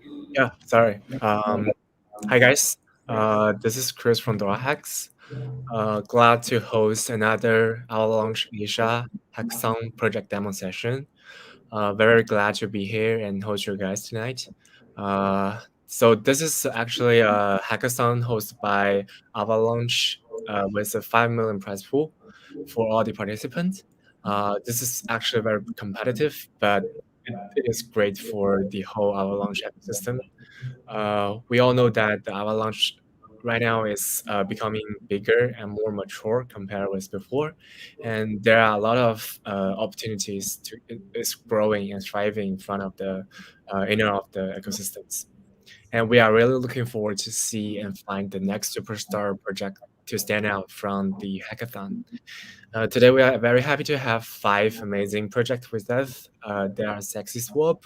Yeah, sorry. Hi guys. This is Chris from Dorahacks. Glad to host another Avalanche Asia Hackathon project demo session. Very glad to be here and host you guys tonight. So this is actually a hackathon hosted by Avalanche with a 5 million prize pool for all the participants. This is actually very competitive, but it is great for the whole Avalanche ecosystem. We all know that the Avalanche right now is becoming bigger and more mature compared with before, and there are a lot of opportunities to it's growing and thriving in front of the inner of the ecosystems. And we are really looking forward to see and find the next superstar project to stand out from the hackathon. Today we are very happy to have five amazing projects with us. They are CEXISWAP,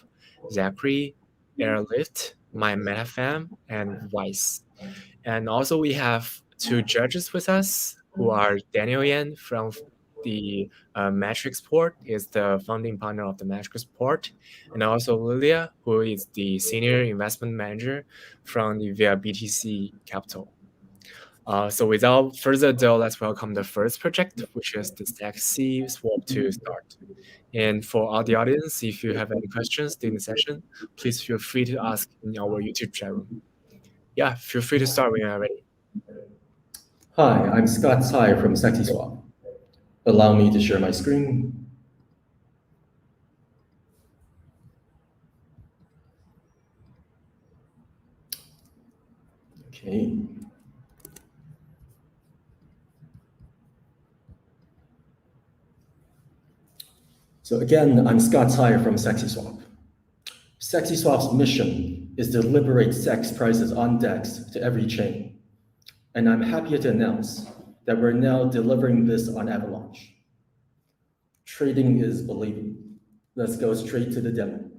Zecrey, AirLyft, My MetaFam, and Wize. And also we have two judges with us who are Daniel Yan from the Matrix Port, is the founding partner of the Matrix Port, and also Lilia, who is the senior investment manager from the via BTC Capital. So without further ado, let's welcome the first project, which is the Taxi Swap to start. And for all the audience, if you have any questions during the session, please feel free to ask in our YouTube chat room. Yeah, feel free to start when you're ready. Hi, I'm Scott Tsai from CEXISWAP. Allow me to share my screen. Okay. So again, I'm Scott Tsai from CEXISWAP. CEXISWAP's mission is to liberate CEX prices on DEX to every chain. And I'm happy to announce that we're now delivering this on Avalanche. Trading is believing. Let's go straight to the demo.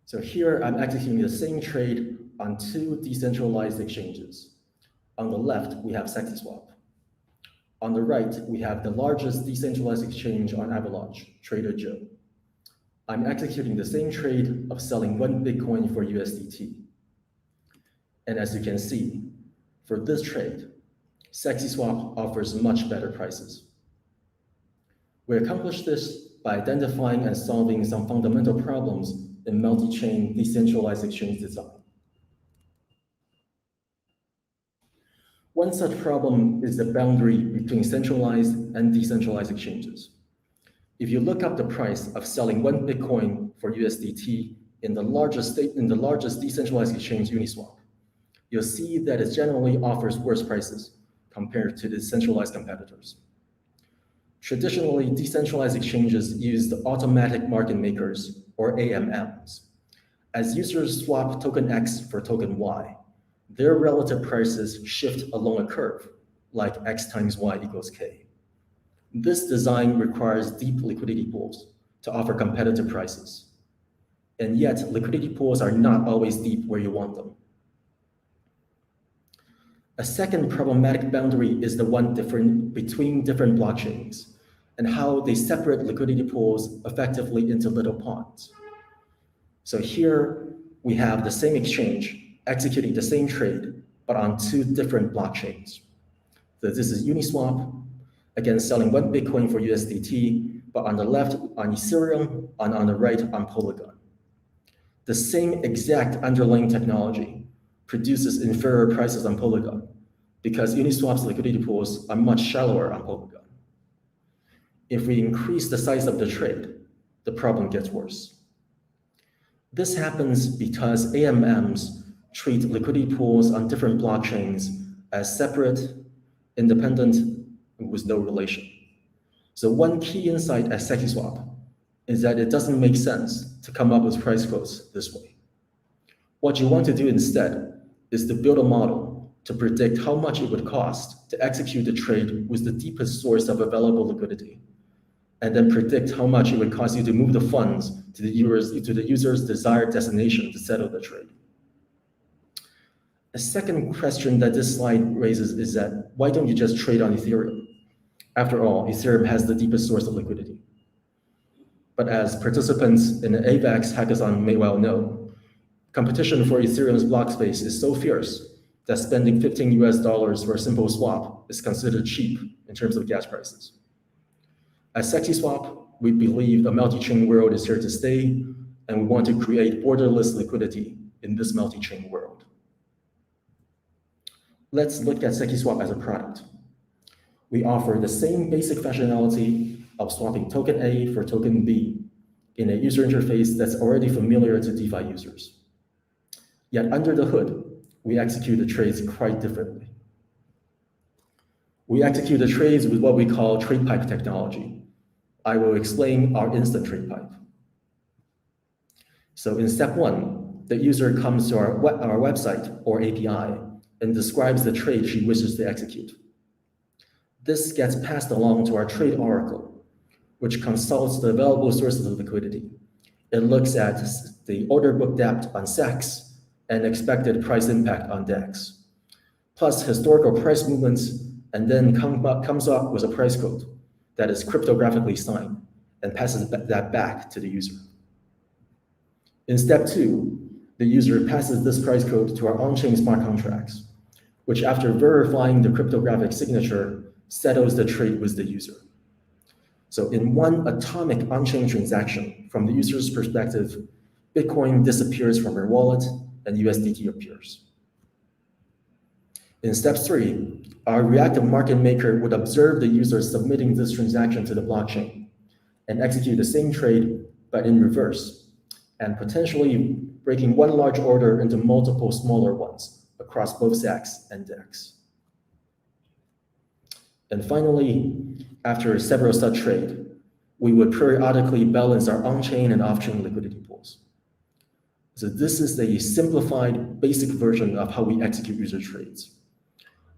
So here I'm executing the same trade on two decentralized exchanges. On the left, we have CEXISWAP. On the right, we have the largest decentralized exchange on Avalanche, Trader Joe. I'm executing the same trade of selling 1 Bitcoin for USDT. And as you can see, for this trade, CEXISWAP offers much better prices. We accomplished this by identifying and solving some fundamental problems in multi-chain decentralized exchange design. One such problem is the boundary between centralized and decentralized exchanges. If you look up the price of selling 1 Bitcoin for USDT in the largest decentralized exchange, Uniswap, you'll see that it generally offers worse prices compared to the centralized competitors. Traditionally, decentralized exchanges use the automatic market makers, or AMMs. As users swap token X for token Y, their relative prices shift along a curve, like X times Y equals K. This design requires deep liquidity pools to offer competitive prices. And yet, liquidity pools are not always deep where you want them. A second problematic boundary is the one between different blockchains and how they separate liquidity pools effectively into little ponds. So here we have the same exchange executing the same trade, but on two different blockchains. So this is Uniswap, again selling 1 Bitcoin for USDT, but on the left on Ethereum, and on the right on Polygon. The same exact underlying technology produces inferior prices on Polygon because Uniswap's liquidity pools are much shallower on Polygon. If we increase the size of the trade, the problem gets worse. This happens because AMMs treat liquidity pools on different blockchains as separate, independent, and with no relation. So one key insight at CEXISWAP is that it doesn't make sense to come up with price quotes this way. What you want to do instead is to build a model to predict how much it would cost to execute the trade with the deepest source of available liquidity, and then predict how much it would cost you to move the funds to the user's desired destination to settle the trade. A second question that this slide raises is that why don't you just trade on Ethereum? After all, Ethereum has the deepest source of liquidity. But as participants in the AVAX hackathon may well know, competition for Ethereum's block space is so fierce that spending $15 for a simple swap is considered cheap in terms of gas prices. At CEXISWAP, we believe the multi-chain world is here to stay, and we want to create borderless liquidity in this multi-chain world. Let's look at CEXISWAP as a product. We offer the same basic functionality of swapping token A for token B in a user interface that's already familiar to DeFi users. Yet under the hood, we execute the trades quite differently. We execute the trades with what we call trade pipe technology. I will explain our instant trade pipe. So in step one, the user comes to our website or API and describes the trade she wishes to execute. This gets passed along to our trade oracle, which consults the available sources of liquidity. It looks at the order book depth on CEX and expected price impact on DEX, plus historical price movements, and then comes up with a price code that is cryptographically signed and passes that back to the user. In step two, the user passes this price code to our on-chain smart contracts, which after verifying the cryptographic signature, settles the trade with the user. So in one atomic on-chain transaction, from the user's perspective, Bitcoin disappears from her wallet and USDT appears. In step three, our reactive market maker would observe the user submitting this transaction to the blockchain and execute the same trade, but in reverse, and potentially breaking one large order into multiple smaller ones across both CEX and DEX. And finally, after several such trades, we would periodically balance our on-chain and off-chain liquidity pools. So this is a simplified, basic version of how we execute user trades.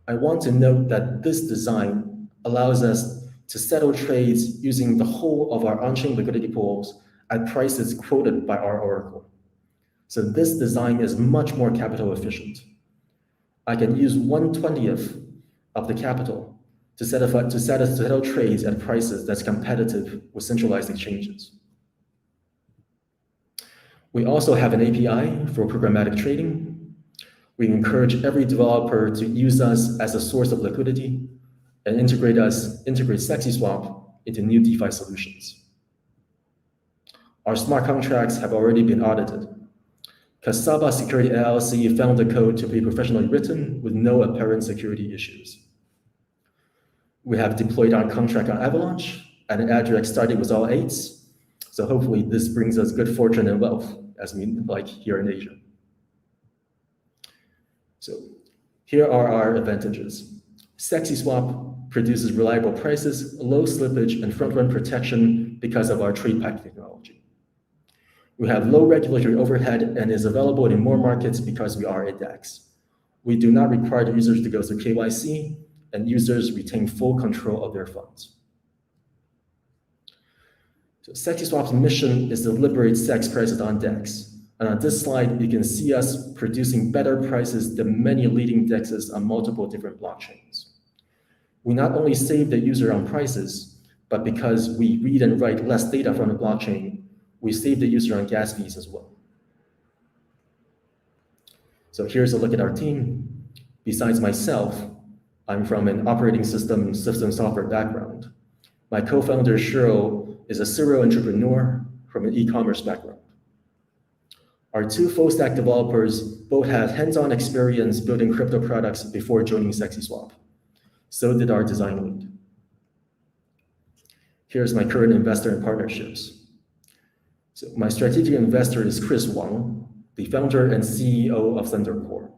I want to note that this design allows us to settle trades using the whole of our on-chain liquidity pools at prices quoted by our oracle. So this design is much more capital efficient. I can use 1/20th of the capital to settle trades at prices that's competitive with centralized exchanges. We also have an API for programmatic trading. We encourage every developer to use us as a source of liquidity and integrate CEXISWAP into new DeFi solutions. Our smart contracts have already been audited. Kasaba Security LLC found the code to be professionally written with no apparent security issues. We have deployed our contract on Avalanche, and an address started with all 8s. So hopefully this brings us good fortune and wealth, as we like here in Asia. So here are our advantages. CEXISWAP produces reliable prices, low slippage, and front-run protection because of our trade pipe technology. We have low regulatory overhead and is available in more markets because we are a DEX. We do not require the users to go through KYC, and users retain full control of their funds. So CEXISWAP's mission is to liberate CEX prices on DEX. And on this slide, you can see us producing better prices than many leading DEXs on multiple different blockchains. We not only save the user on prices, but because we read and write less data from the blockchain, we save the user on gas fees as well. So here's a look at our team. Besides myself, I'm from an operating system software background. My co-founder, Shiro, is a serial entrepreneur from an e-commerce background. Our 2 full-stack developers both had hands-on experience building crypto products before joining CEXISWAP. So did our design lead. Here's my current investor and partnerships. So my strategic investor is Chris Wang, the founder and CEO of ThunderCore.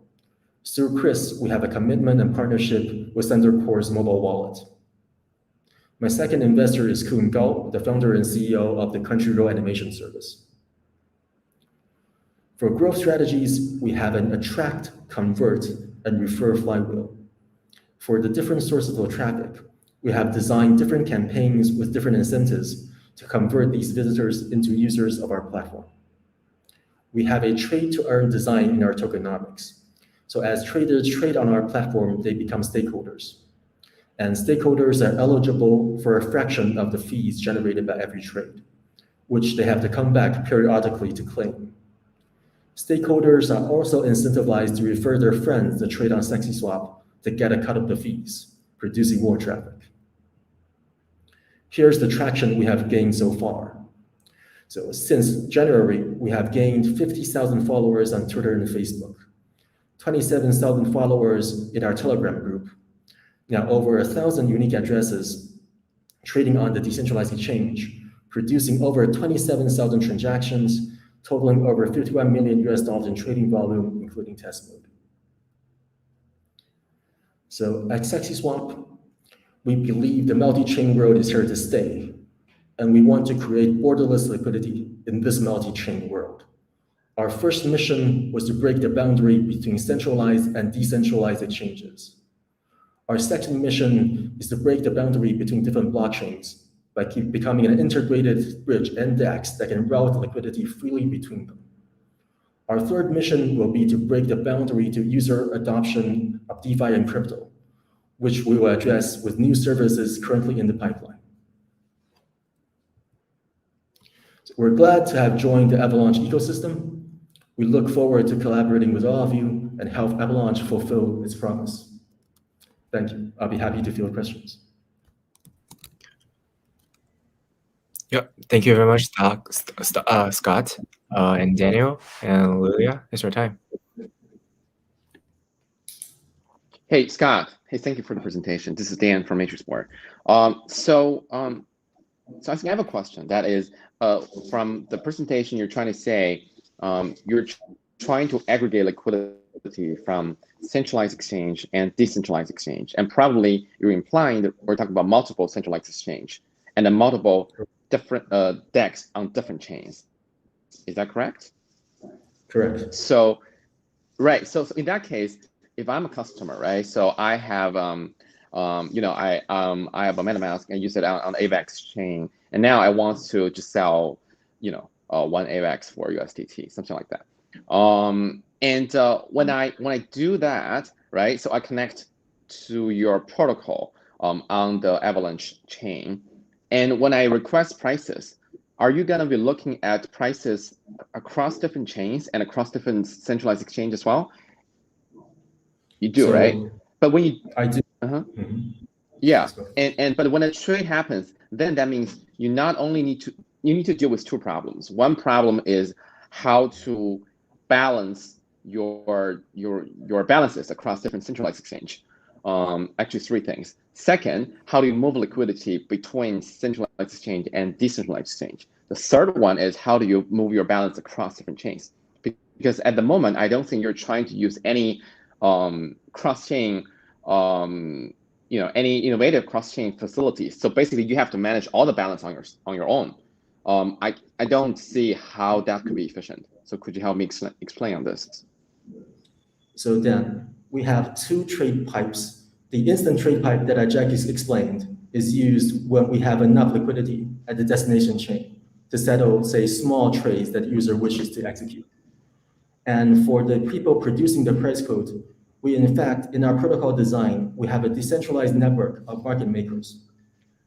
Through Chris, we have a commitment and partnership with ThunderCore's mobile wallet. My second investor is Kun Gao, the founder and CEO of the Crunchyroll animation service. For growth strategies, we have an attract, convert, and refer flywheel. For the different sources of traffic, we have designed different campaigns with different incentives to convert these visitors into users of our platform. We have a trade-to-earn design in our tokenomics. So as traders trade on our platform, they become stakeholders. And stakeholders are eligible for a fraction of the fees generated by every trade, which they have to come back periodically to claim. Stakeholders are also incentivized to refer their friends to trade on CEXISWAP to get a cut of the fees, producing more traffic. Here's the traction we have gained so far. So since January, we have gained 50,000 followers on Twitter and Facebook, 27,000 followers in our Telegram group, now over 1,000 unique addresses trading on the decentralized exchange, producing over 27,000 transactions, totaling over $51 million in trading volume, including test mode. So at CEXISWAP, we believe the multi-chain world is here to stay, and we want to create borderless liquidity in this multi-chain world. Our first mission was to break the boundary between centralized and decentralized exchanges. Our second mission is to break the boundary between different blockchains by becoming an integrated bridge and DEX that can route liquidity freely between them. Our third mission will be to break the boundary to user adoption of DeFi and crypto, which we will address with new services currently in the pipeline. So we're glad to have joined the Avalanche ecosystem. We look forward to collaborating with all of you and help Avalanche fulfill its promise. Thank you. I'll be happy to field questions. Yep. Thank you very much, Scott, and Daniel, and Lilia. It's your time. Hey, Scott. Hey, thank you for the presentation. This is Dan from Matrixport. So I think I have a question. That is, from the presentation, you're trying to say you're trying to aggregate liquidity from centralized exchange and decentralized exchange, and probably you're implying that we're talking about multiple centralized exchange and then multiple different DEX on different chains. Is that correct? Correct. So, right. So in that case, if I'm a customer, right? So I have, I have a MetaMask, and you said on AVAX chain, and now I want to just sell, one AVAX for USDT, something like that. When I do that, right? So I connect to your protocol on the Avalanche chain, and when I request prices, are you going to be looking at prices across different chains and across different centralized exchanges as well? You do, right? But when you, I do. Yeah, but when a trade happens, then that means you not only need to deal with two problems. One problem is how to balance your balances across different centralized exchange. Actually, three things. Second, how do you move liquidity between centralized exchange and decentralized exchange? The third one is how do you move your balance across different chains? Because at the moment, I don't think you're trying to use any cross-chain, any innovative cross-chain facilities. So basically, you have to manage all the balance on your own. I don't see how that could be efficient. So could you help me explain on this? So then we have two trade pipes. The instant trade pipe that Jack explained is used when we have enough liquidity at the destination chain to settle, say, small trades that the user wishes to execute. And for the people producing the price code, we, in fact, in our protocol design, we have a decentralized network of market makers.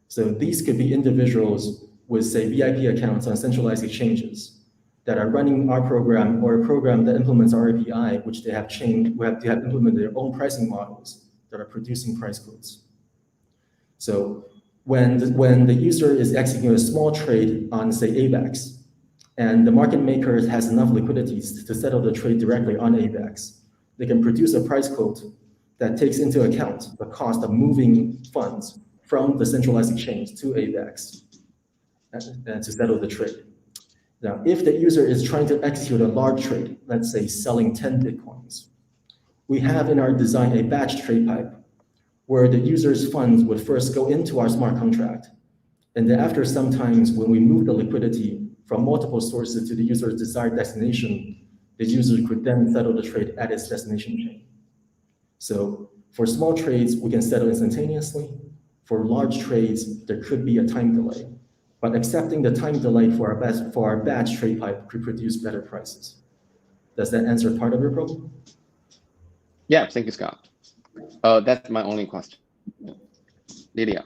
So these could be individuals with, say, VIP accounts on centralized exchanges that are running our program, or a program that implements our API, which they have implemented their own pricing models that are producing price codes. So when the user is executing a small trade on, say, AVAX, and the market maker has enough liquidities to settle the trade directly on AVAX, they can produce a price quote that takes into account the cost of moving funds from the centralized exchange to AVAX and to settle the trade. Now, if the user is trying to execute a large trade, let's say selling 10 Bitcoins, we have in our design a batch trade pipe where the user's funds would first go into our smart contract. And then after some times, when we move the liquidity from multiple sources to the user's desired destination, the user could then settle the trade at its destination chain. So for small trades, we can settle instantaneously. For large trades, there could be a time delay. But accepting the time delay for our batch trade pipe could produce better prices. Does that answer part of your problem? Yeah, thank you, Scott. That's my only question. Lilia.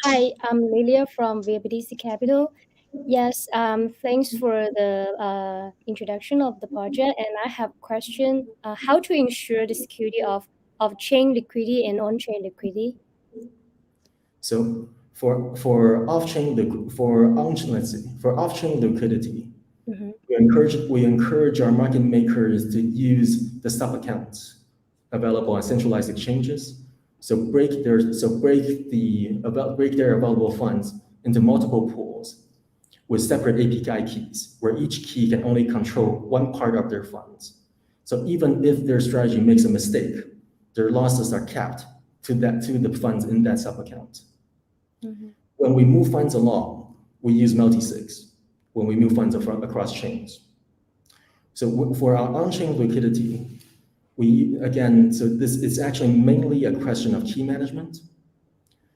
Hi, I'm Lilia from BUIDL Capital. Yes, thanks for the introduction of the project. And I have a question, how to ensure the security of off-chain liquidity and on-chain liquidity? So for off-chain liquidity, Mm-hmm. we encourage our market makers to use the sub accounts available on centralized exchanges. So break their available funds into multiple pools with separate API keys, where each key can only control one part of their funds. So even if their strategy makes a mistake, their losses are capped to the funds in that sub account. Mm-hmm. When we move funds along, we use multi-sigs when we move funds across chains. So for our on-chain liquidity, this is actually mainly a question of key management.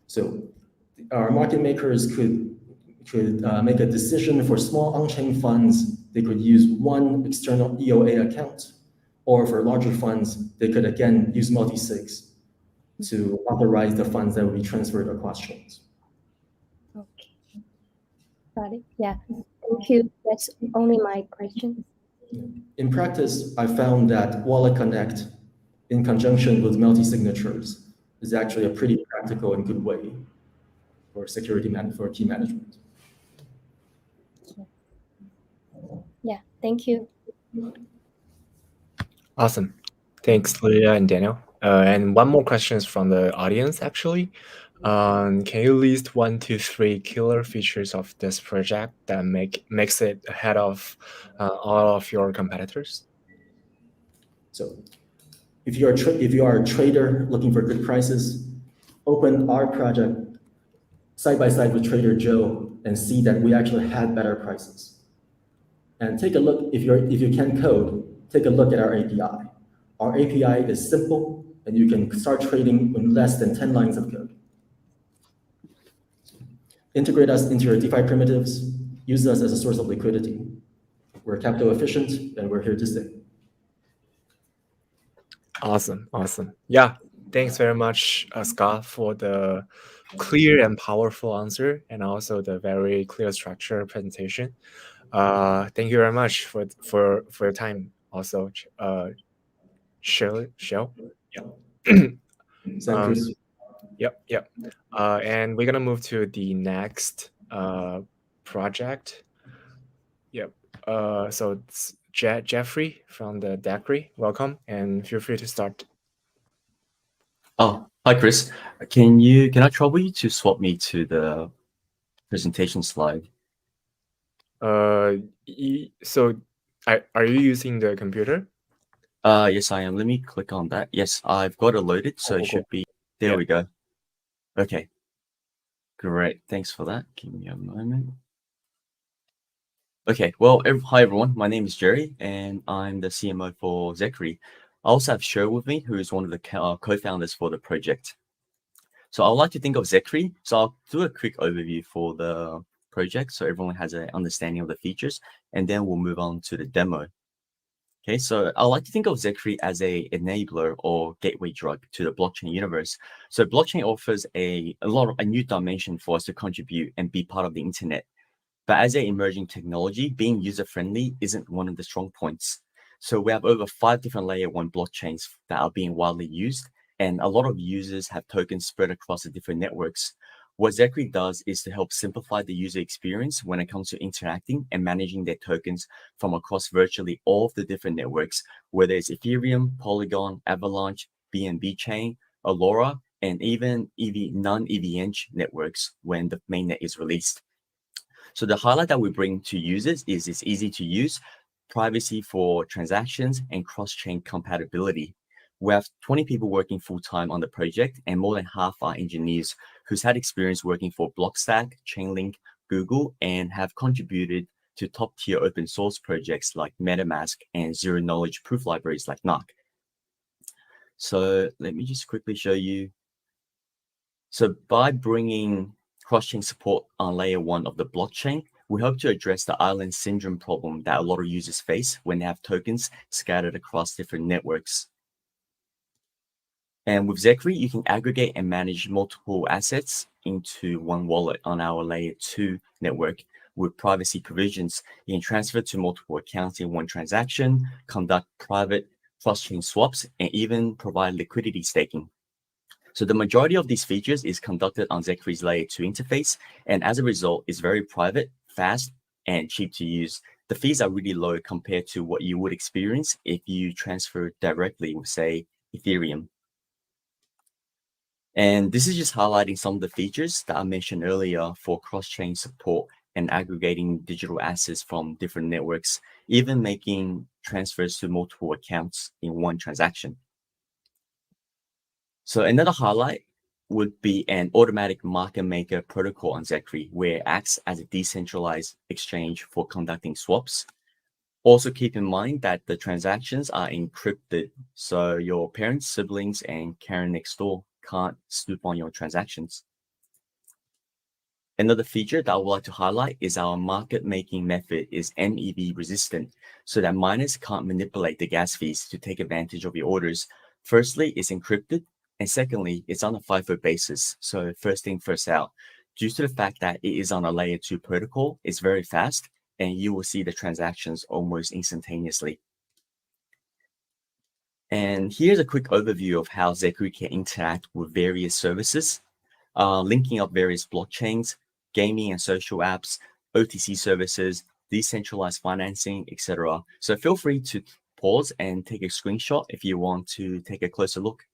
So our market makers could make a decision for small on-chain funds. They could use one external EOA account, or for larger funds, they could again use multi-sigs to authorize the funds that will be transferred across chains. Okay. Got it. Yeah. Thank you. That's only my question. In practice, I found that Wallet Connect, in conjunction with multi-signatures, is actually a pretty practical and good way for for key management. Yeah. Thank you. Awesome. Thanks, Lilia and Daniel. And one more question is from the audience, actually. Can you list 1, 2, 3 killer features of this project that makes it ahead of all of your competitors? So if you are a trader looking for good prices, open our project side by side with Trader Joe and see that we actually had better prices. And take a look, if you can code, take a look at our API. Our API is simple, and you can start trading in less than 10 lines of code. Integrate us into your DeFi primitives, use us as a source of liquidity. We're capital efficient, and we're here to stay. Awesome. Yeah, thanks very much, Scott, for the clear and powerful answer, and also the very clear structure presentation. Thank you very much for your time. Also, Shell. Yeah. Yep. And we're gonna move to the next project. Yep. So it's Jeffrey from the Zecrey. Welcome, and feel free to start. Oh, hi, Chris. Can I trouble you to swap me to the presentation slide? So are you using the computer? Yes, I am. Let me click on that. Yes, I've got it loaded, so it should be. There we go. Okay. Great. Thanks for that. Give me a moment. Okay. Well, hi everyone. My name is Jerry, and I'm the CMO for Zecrey. I also have Sher with me, who is one of the co-founders for the project. So I would like to think of Zecrey. So I'll do a quick overview for the project so everyone has an understanding of the features, and then we'll move on to the demo. Okay, so I like to think of Zecrey as a enabler or gateway drug to the blockchain universe. So blockchain offers a new dimension for us to contribute and be part of the internet. But as an emerging technology, being user-friendly isn't one of the strong points. So we have over 5 different layer 1 blockchains that are being widely used, and a lot of users have tokens spread across the different networks. What Zecrey does is to help simplify the user experience when it comes to interacting and managing their tokens from across virtually all of the different networks, whether it's Ethereum, Polygon, Avalanche, BNB Chain, Aurora, and even non-EVH networks when the mainnet is released. So the highlight that we bring to users is it's easy to use, privacy for transactions, and cross-chain compatibility. We have 20 people working full-time on the project, and more than half are engineers who's had experience working for Blockstack, Chainlink, Google, and have contributed to top-tier open source projects like MetaMask and zero-knowledge proof libraries like Narc. So let me just quickly show you. So by bringing cross-chain support on layer 1 of the blockchain, we hope to address the island syndrome problem that a lot of users face when they have tokens scattered across different networks. And with Zecrey, you can aggregate and manage multiple assets into one wallet on our layer 2 network, with privacy provisions. You can transfer to multiple accounts in one transaction, conduct private cross-chain swaps, and even provide liquidity staking. So the majority of these features is conducted on Zecrey's Layer 2 interface, and as a result, is very private, fast, and cheap to use. The fees are really low compared to what you would experience if you transfer directly with, say, Ethereum. And this is just highlighting some of the features that I mentioned earlier for cross-chain support and aggregating digital assets from different networks, even making transfers to multiple accounts in one transaction. So another highlight would be an automatic market maker protocol on Zecrey, where it acts as a decentralized exchange for conducting swaps. Also keep in mind that the transactions are encrypted, so your parents, siblings, and Karen next door can't snoop on your transactions. Another feature that I would like to highlight is our market making method is MEV resistant, so that miners can't manipulate the gas fees to take advantage of your orders. Firstly, it's encrypted, and secondly, it's on a FIFO basis, so first in, first out. Due to the fact that it is on a layer 2 protocol, it's very fast, and you will see the transactions almost instantaneously. And here's a quick overview of how Zecrey can interact with various services, linking up various blockchains, gaming and social apps, OTC services, decentralized financing, etc. So feel free to pause and take a screenshot if you want to take a closer look.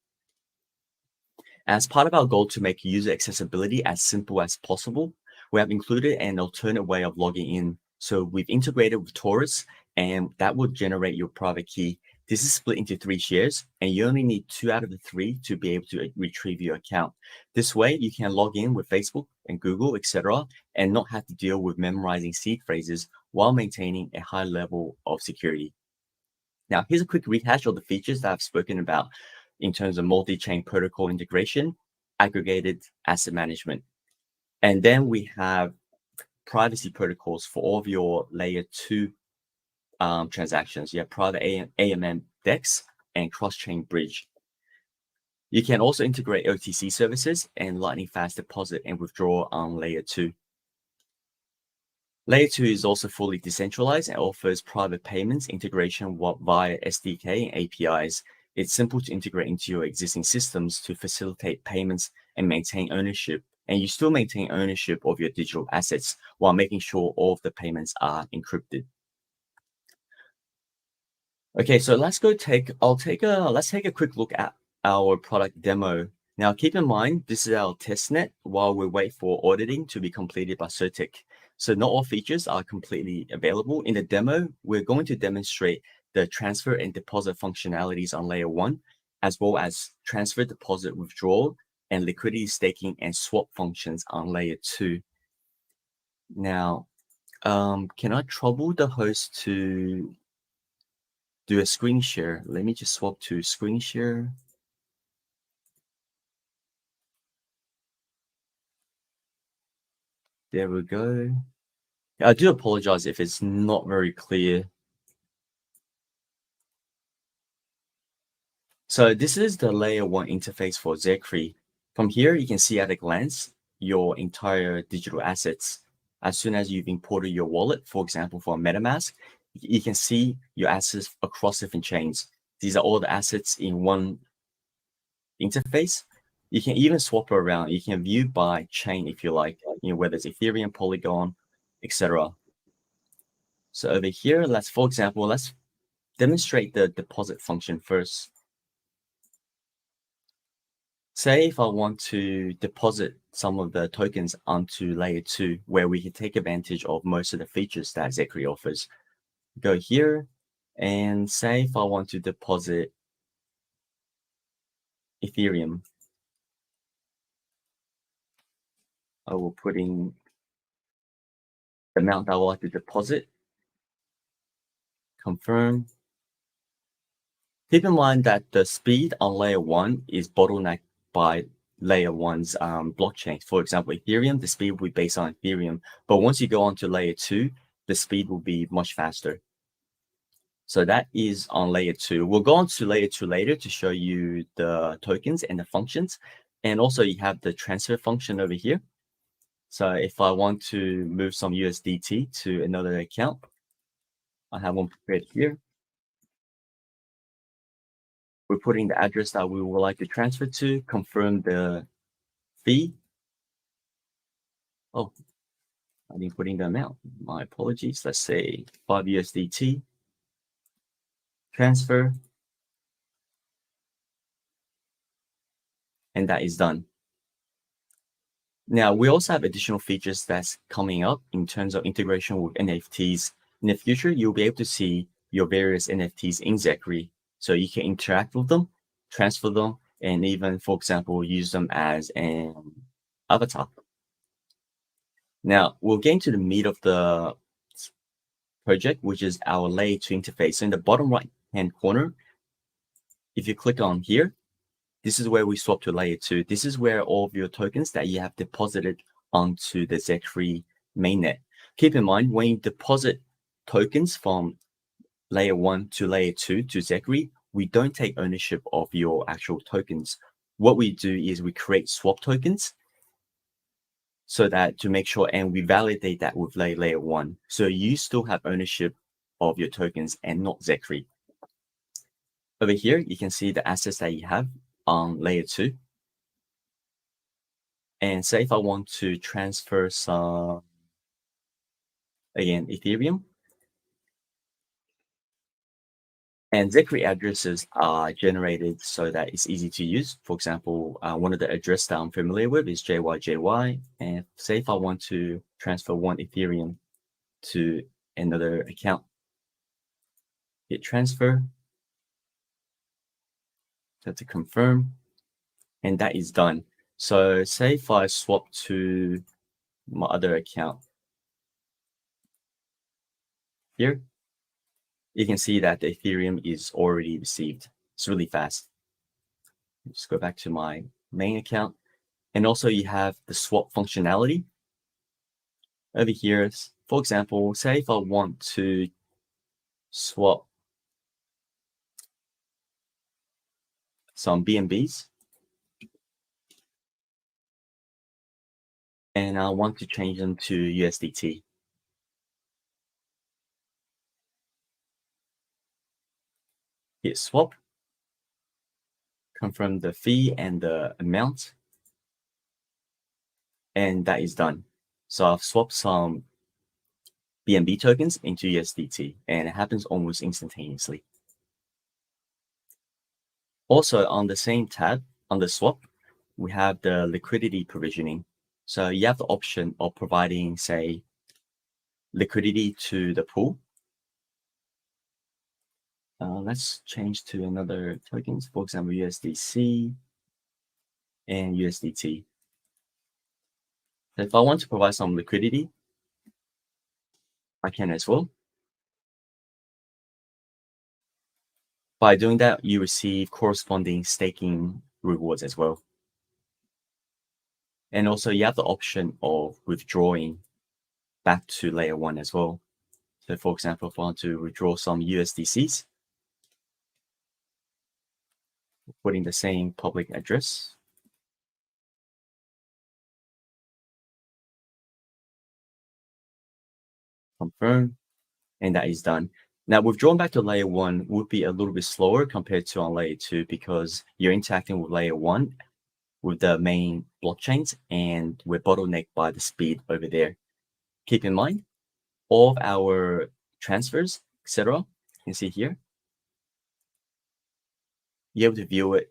As part of our goal to make user accessibility as simple as possible, we have included an alternate way of logging in. So we've integrated with Taurus, and that will generate your private key. This is split into 3 shares, and you only need 2 out of the 3 to be able to retrieve your account. This way, you can log in with Facebook and Google, etc., and not have to deal with memorizing seed phrases while maintaining a high level of security. Now, here's a quick rehash of the features that I've spoken about in terms of multi-chain protocol integration, aggregated asset management. And then we have privacy protocols for all of your layer 2 transactions. You have private AMM DEX and cross-chain bridge. You can also integrate OTC services and lightning fast deposit and withdraw on layer 2. Layer 2 is also fully decentralized and offers private payments integration via SDK and APIs. It's simple to integrate into your existing systems to facilitate payments and maintain ownership. And you still maintain ownership of your digital assets while making sure all of the payments are encrypted. Okay, so let's take a quick look at our product demo. Now, keep in mind, this is our testnet while we wait for auditing to be completed by CERTIC. So not all features are completely available. In the demo, we're going to demonstrate the transfer and deposit functionalities on layer 1, as well as transfer, deposit, withdrawal, and liquidity staking and swap functions on layer 2. Now, can I trouble the host to do a screen share? Let me just swap to screen share. There we go. I do apologize if it's not very clear. So this is the layer 1 interface for Zecrey. From here, you can see at a glance your entire digital assets. As soon as you've imported your wallet, for example, for MetaMask, you can see your assets across different chains. These are all the assets in one interface. You can even swap around. You can view by chain if you like, whether it's Ethereum, Polygon, etc. So over here, let's demonstrate the deposit function first. Say if I want to deposit some of the tokens onto layer 2, where we can take advantage of most of the features that Zecrey offers. Go here, and say if I want to deposit Ethereum, I will put in the amount I would like to deposit, confirm. Keep in mind that the speed on layer 1 is bottlenecked by layer 1's blockchain. For example, Ethereum, the speed will be based on Ethereum, but once you go on to layer 2, the speed will be much faster. So that is on layer 2. We'll go on to layer 2 later to show you the tokens and the functions. And also you have the transfer function over here. So if I want to move some USDT to another account, I have one prepared here. We're putting the address that we would like to transfer to, confirm the fee. Oh, I didn't put in the amount. My apologies. Let's say 5 USDT. Transfer. And that is done. Now, we also have additional features that's coming up in terms of integration with NFTs. In the future, you'll be able to see your various NFTs in Zecrey. So you can interact with them, transfer them, and even, for example, use them as an avatar. Now, we'll get into the meat of the project, which is our layer 2 interface. So in the bottom right-hand corner, if you click on here, this is where we swap to layer 2. This is where all of your tokens that you have deposited onto the Zecrey mainnet. Keep in mind, when you deposit tokens from layer 1 to layer 2 to Zecrey, we don't take ownership of your actual tokens. What we do is we create swap tokens so that to make sure, and we validate that with layer 1. So you still have ownership of your tokens and not Zecrey. Over here, you can see the assets that you have on layer 2. And say if I want to transfer some, again, Ethereum. And Zecrey addresses are generated so that it's easy to use. For example, one of the addresses that I'm familiar with is JYJY. And say if I want to transfer 1 Ethereum to another account, hit transfer, set to confirm, and that is done. So say if I swap to my other account here, you can see that the Ethereum is already received. It's really fast. Just go back to my main account. And also you have the swap functionality. Over here, for example, say if I want to swap some BNBs, and I want to change them to USDT. Hit swap, confirm the fee and the amount, and that is done. So I've swapped some BNB tokens into USDT, and it happens almost instantaneously. Also, on the same tab, on the swap, we have the liquidity provisioning. So you have the option of providing, say, liquidity to the pool. Let's change to another tokens, for example, USDC and USDT. So if I want to provide some liquidity, I can as well. By doing that, you receive corresponding staking rewards as well. And also you have the option of withdrawing back to layer 1 as well. So for example, if I want to withdraw some USDCs, putting the same public address. Confirm, and that is done. Now, withdrawing back to layer 1 would be a little bit slower compared to on layer 2 because you're interacting with layer 1 with the main blockchains, and we're bottlenecked by the speed over there. Keep in mind, all of our transfers, etc., you can see here, you're able to view it.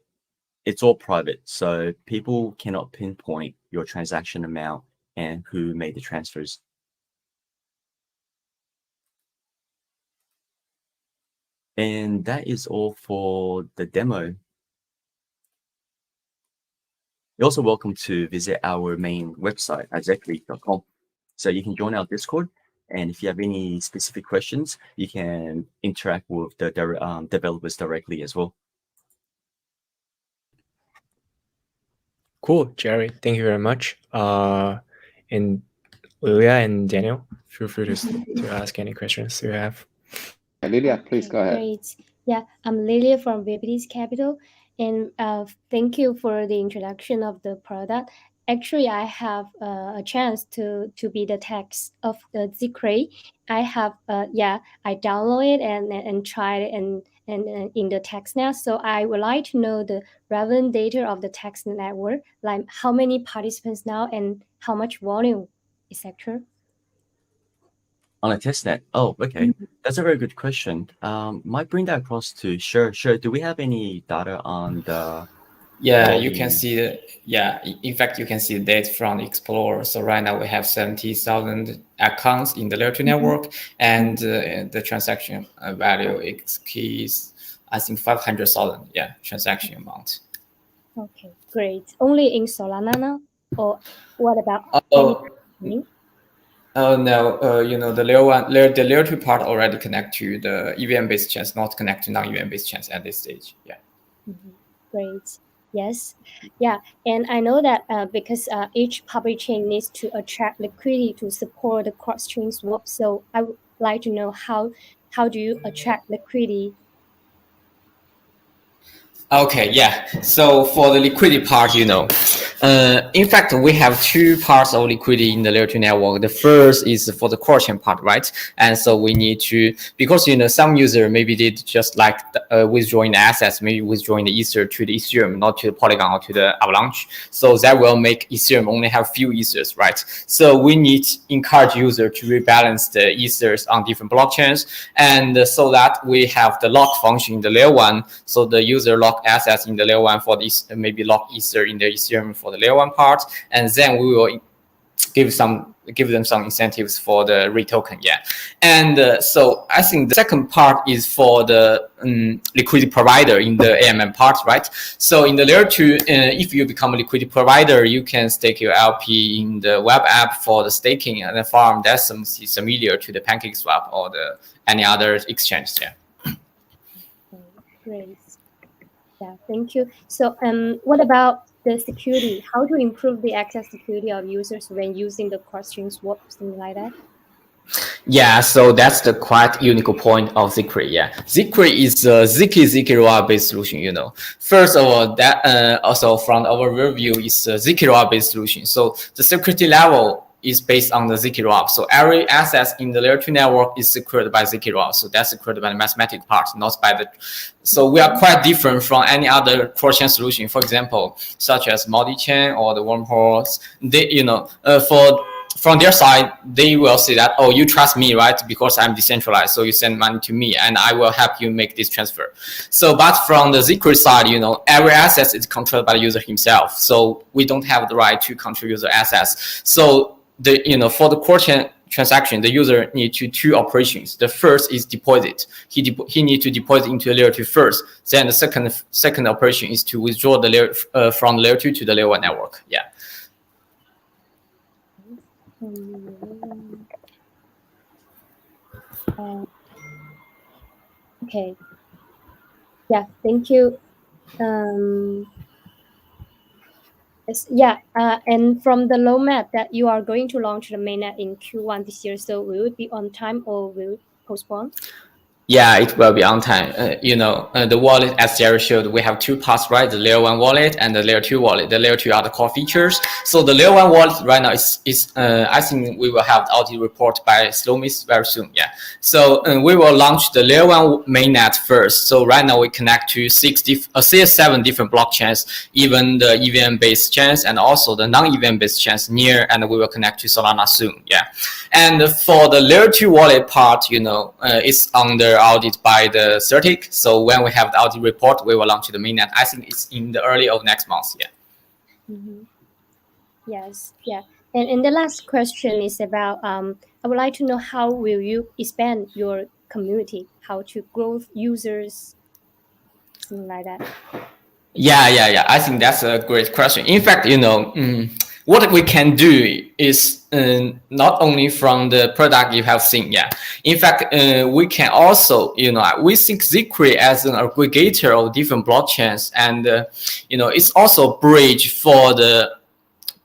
It's all private, so people cannot pinpoint your transaction amount and who made the transfers. And that is all for the demo. You're also welcome to visit our main website at zecrey.com. So you can join our Discord, and if you have any specific questions, you can interact with the developers directly as well. Cool, Jerry. Thank you very much. And Lilia and Daniel, feel free to ask any questions you have. Lilia, please go ahead. Great. Yeah, I'm Lilia from BUIDL Capital, and thank you for the introduction of the product. actually, I have a chance to be the text of the Zecrey. I have I download it and try it and in the testnet. So I would like to know the relevant data of the text network, like how many participants now and how much volume, etc. On a testnet. Oh, okay. That's a very good question. Might bring that across to Sure. Do we have any data on the? Yeah, you can see the, in fact, you can see the data from Explorer. So right now we have 70,000 accounts in the Layer 2 network, and the transaction value is, I think, 500,000, transaction amount. Okay, great. Only in Solana now? Or what about any? Oh no, the layer 2 part already connect to the EVM-based chains, not connect to non-EVM-based chains at this stage. Yeah. Great. Yes. Yeah. And I know that because each public chain needs to attract liquidity to support the cross-chain swap. So I would like to know how do you attract liquidity? Okay, yeah. So for the liquidity part, in fact, we have two parts of liquidity in the Layer 2 network. The first is for the core chain part, right? And so we need to, because, some user maybe did just like withdrawing the assets, maybe withdrawing the Ether to the Ethereum, not to the Polygon or to the Avalanche. So that will make Ethereum only have few Ethers, right? So we need to encourage user to rebalance the Ethers on different blockchains. And so that we have the lock function in the Layer 1. So the user lock assets in the Layer 1 for this, maybe lock Ether in the Ethereum for the Layer 1 part, and then we will give them some incentives for the retoken. And so I think the second part is for the liquidity provider in the AMM part, right? So in the Layer 2, if you become a liquidity provider, you can stake your LP in the web app for the staking and the farm. That's similar to the PancakeSwap or any other exchange. Great. Yeah, thank you. So what about the security? How to improve the access security of users when using the cross-chain swap, something like that? Yeah, so that's the quite unique point of Zecrey. Zecrey is a Zecrey based solution. First of all, that also from our review is a Zecrey based solution. So the security level is based on the Zecrey. So every asset in the Layer 2 network is secured by Zecrey. So that's secured by the mathematical part, not by the. So we are quite different from any other cross-chain solution. For example, such as multi-chain or the wormholes. They, from their side, they will say that, oh, you trust me, right? Because I'm decentralized. So you send money to me and I will help you make this transfer. So, but from the Zecrey side, every asset is controlled by the user himself. So we don't have the right to control user assets. So for the cross-chain transaction, the user needs two operations. The first is deposit. He needs to deposit into the Layer 2 first. Then the second operation is to withdraw the layer from the Layer 2 to the Layer 1 network. Okay. Yeah, thank you. And from the roadmap that you are going to launch the mainnet in Q1 this year, so will it be on time or will it postpone? Yeah, it will be on time. The wallet, as Jerry showed, we have two parts, right? The Layer 1 wallet and the Layer 2 wallet. The Layer 2 are the core features. So the Layer 1 wallet right now is I think we will have the audit report by Slomis very soon. So we will launch the Layer 1 mainnet first. So right now we connect to 7 different blockchains, even the EVM-based chains and also the non-EVM-based chains near, and we will connect to Solana soon. And for the Layer 2 wallet part, it's under audit by the CERTIC. So when we have the audit report, we will launch the mainnet. I think it's in the early of next month. Yes. And the last question is about I would like to know how will you expand your community, how to grow users, something like that. Yeah. I think that's a great question. In fact, what we can do is not only from the product you have seen. In fact, we can also, we think Zecrey as an aggregator of different blockchains, and it's also a bridge for the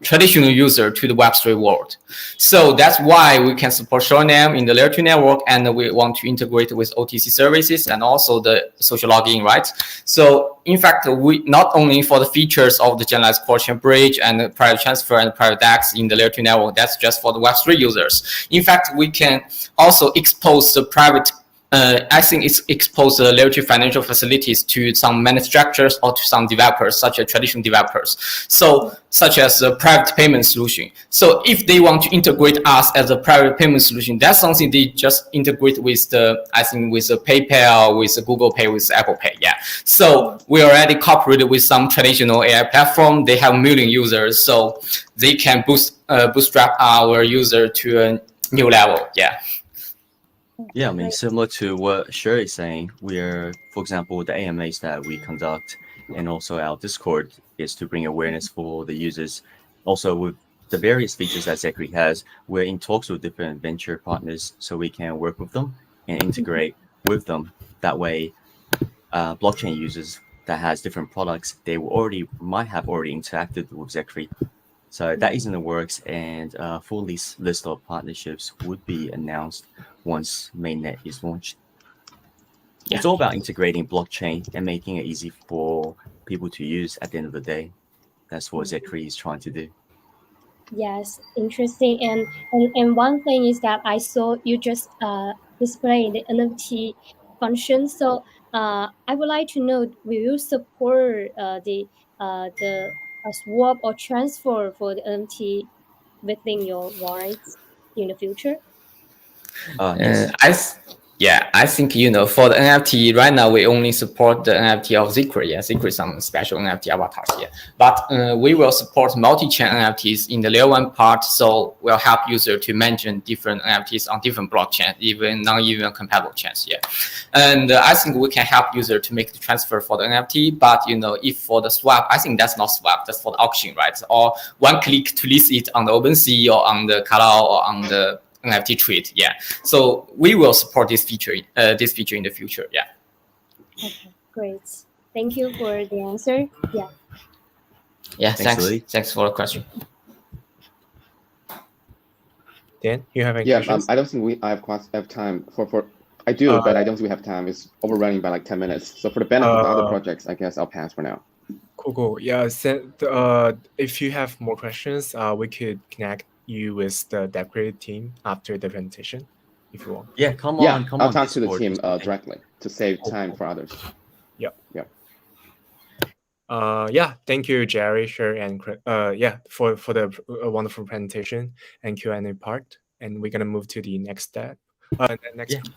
traditional user to the Web3 world. So that's why we can support Suriname in the layer 2 network, and we want to integrate with OTC services and also the social login, right? So in fact, we not only for the features of the generalized core chain bridge and the private transfer and private DAX in the layer 2 network, that's just for the Web3 users. In fact, we can also expose the private I think it's exposed the layer 2 financial facilities to some manufacturers or to some developers, such as traditional developers. So, such as a private payment solution. So, if they want to integrate us as a private payment solution, that's something they just integrate with the, I think, with the PayPal, with the Google Pay, with Apple Pay. Yeah. So, we already cooperated with some traditional AI platform. They have 1 million users, so they can bootstrap our user to a new level. Yeah. Yeah, I mean, similar to what Sherry is saying, we're, for example, the AMAs that we conduct and also our Discord is to bring awareness for the users. Also, with the various features that Zecrey has, we're in talks with different venture partners so we can work with them and integrate with them. That way, blockchain users that has different products, they might have already interacted with Zecrey. So that is in the works, and a full list of partnerships would be announced once mainnet is launched. Yeah. It's all about integrating blockchain and making it easy for people to use at the end of the day. That's what Zecrey is trying to do. Yes, interesting. And one thing is that I saw you just display the NFT function. So I would like to know, will you support the swap or transfer for the NFT within your wallets in the future? Yes. I think, you know, for the NFT, right now we only support the NFT of Zecrey. Yeah, Zecrey some special NFT avatars here. But we will support multi-chain NFTs in the layer 1 part, so we'll help user to mention different NFTs on different blockchains, even non-even compatible chains. Yeah, and I think we can help user to make the transfer for the NFT. But you know, if for the swap, I think that's not swap, that's for the auction, right? Or one click to list it on the OpenSea or on the Kalau or on the NFT trade. Yeah, so we will support this feature in the future. Yeah. Okay, great. Thank you for the answer. Yeah. Yeah. Thanks. Thanks for the question. Dan, you have any questions? I don't think I have time for. I do, but I don't think we have time. It's overrunning by like 10 minutes. So for the benefit of the other projects, I guess I'll pass for now. Cool. Yeah. If you have more questions, we could connect you with the Zecrey team after the presentation, if you want. Yeah, come Yeah, on. I'll talk to the Discord. team directly to save time for others. Yeah. Yeah. Thank you, Jerry, Sherry, and Chris, for the wonderful presentation and Q&A part. And we're gonna move to the next step. Next project,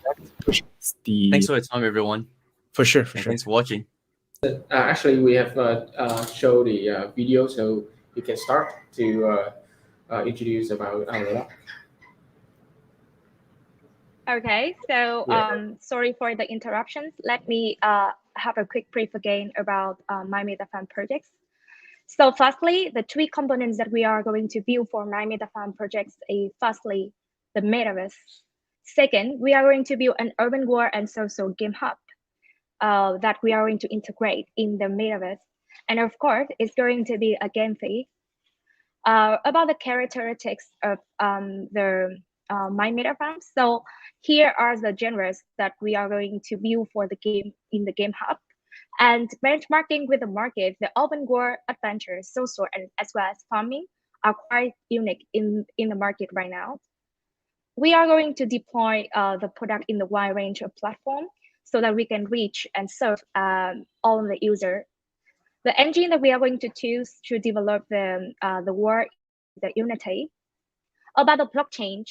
which is the. Thanks for your time, everyone. For sure. Thanks for watching. Actually, we have show the video, so you can start to introduce about Lilia. Okay, so sorry for the interruptions. Let me have a quick brief again about My Meta Farm projects. So firstly, the 3 components that we are going to build for My Meta Farm projects is firstly, the metaverse. Second, we are going to build an urban world and social game hub that we are going to integrate in the metaverse. And of course, it's going to be a game fee. About the characteristics of the My Meta Farm. So here are the genres that we are going to build for the game in the game hub. And benchmarking with the market, the open world, adventure, social, and as well as farming are quite unique in the market right now. We are going to deploy the product in the wide range of platforms so that we can reach and serve all the users. The engine that we are going to choose to develop the work, the Unity. About the blockchain,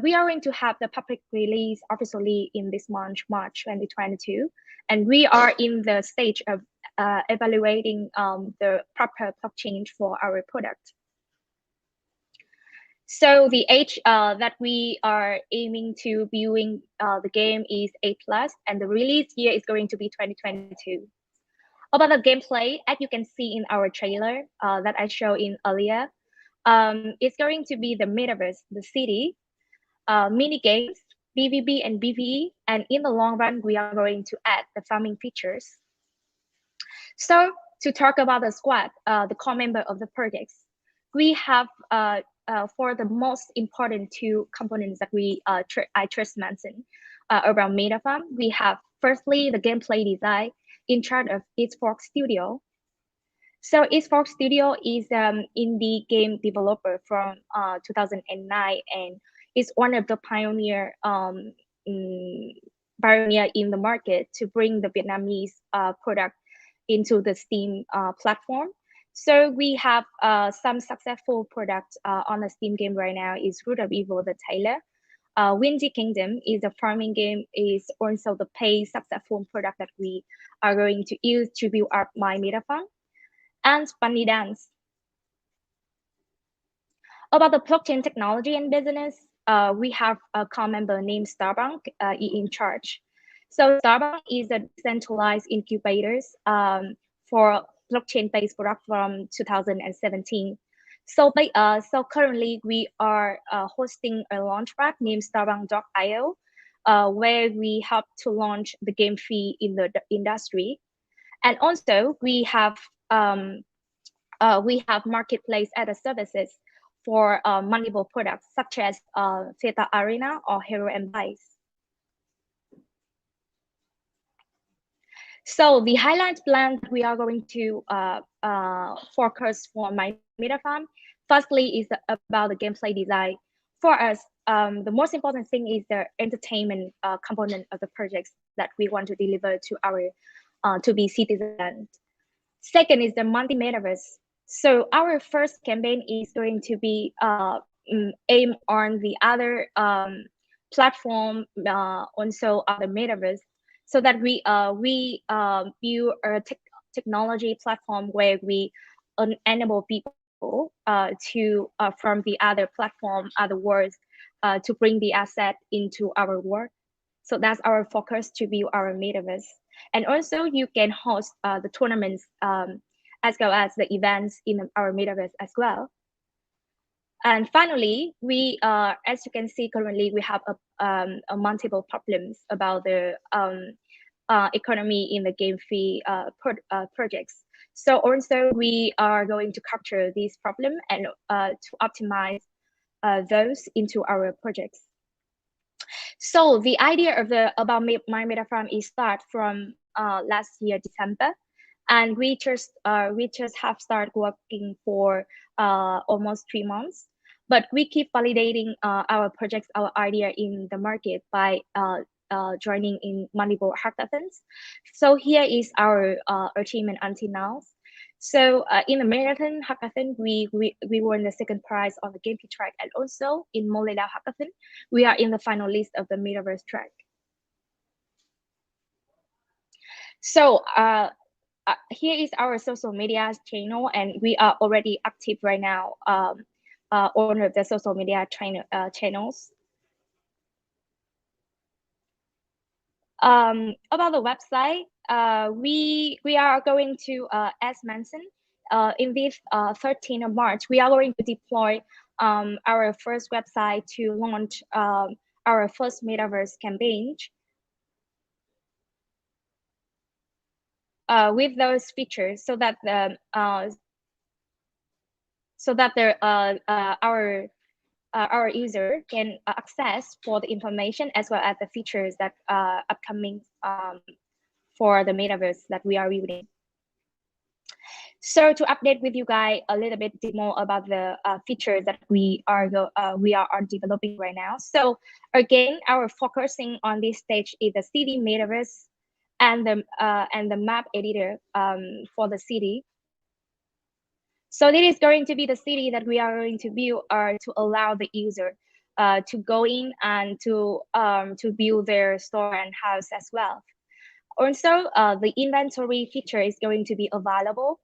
we are going to have the public release officially in this month, March 2022. And we are in the stage of evaluating the proper blockchain for our product. So the age that we are aiming to viewing the game is 8+, and the release year is going to be 2022. About the gameplay, as you can see in our trailer that I showed in earlier, it's going to be the metaverse, the city, mini games, PvP and PvE, and in the long run, we are going to add the farming features. So to talk about the squad, the core member of the projects. we have for the most important two components that I just mentioned around MetaFarm, we have firstly the gameplay design in charge of CEXISWAP Studio. So CEXISWAP Studio is indie game developer from 2009 and is one of the pioneer in the market to bring the Vietnamese product into the Steam platform. So we have some successful products on the Steam game right now is Root of Evil, the Taylor. Windy Kingdom is a farming game, is also the paid successful product that we are going to use to build up my MetaFarm. And Bunny Dance. About the blockchain technology and business, we have a core member named Starbank in charge. So Starbank is a decentralized incubators for blockchain-based product from 2017. So currently we are hosting a launchpad named Starbank.io, where we help to launch the game fee in the industry. And also we have marketplace as services for multiple products such as Theta Arena or Hero and Vize. So the highlight plan we are going to focus for my MetaFarm, firstly is about the gameplay design. For us, the most important thing is the entertainment component of the projects that we want to deliver to our to-be citizens. Second is the multi-metaverse. So our first campaign is going to be aimed on the other platform, also other metaverse, so that we build a technology platform where we enable people to from the other platform, other worlds, to bring the asset into our world. So that's our focus to build our metaverse. And also you can host the tournaments as well as the events in our metaverse as well. And finally, we as you can see currently, we have a multiple problems about the economy in the game fee projects. So also we are going to capture this problem and to optimize those into our projects. So the idea of about my MetaFarm is start from last year December, and we just have started working for almost 3 months. But we keep validating our projects, our idea in the market by joining in multiple hackathons. So here is our achievement until now. So in the marathon hackathon, we won the second prize on the gameplay track, and also in Lilia hackathon, we are in the final list of the metaverse track. So here is our social media channel, and we are already active right now on the social media channels. About the website, we are going to, as mentioned, in this 13th of March, we are going to deploy our first website to launch our first metaverse campaign. With those features, so that our user can access for the information as well as the features that upcoming for the metaverse that we are building. So to update with you guys a little bit more about the features that we are developing right now. So again, our focusing on this stage is the city metaverse and the map editor for the city. So this is going to be the city that we are going to build to allow the user to go in and to build their store and house as well. Also, the inventory feature is going to be available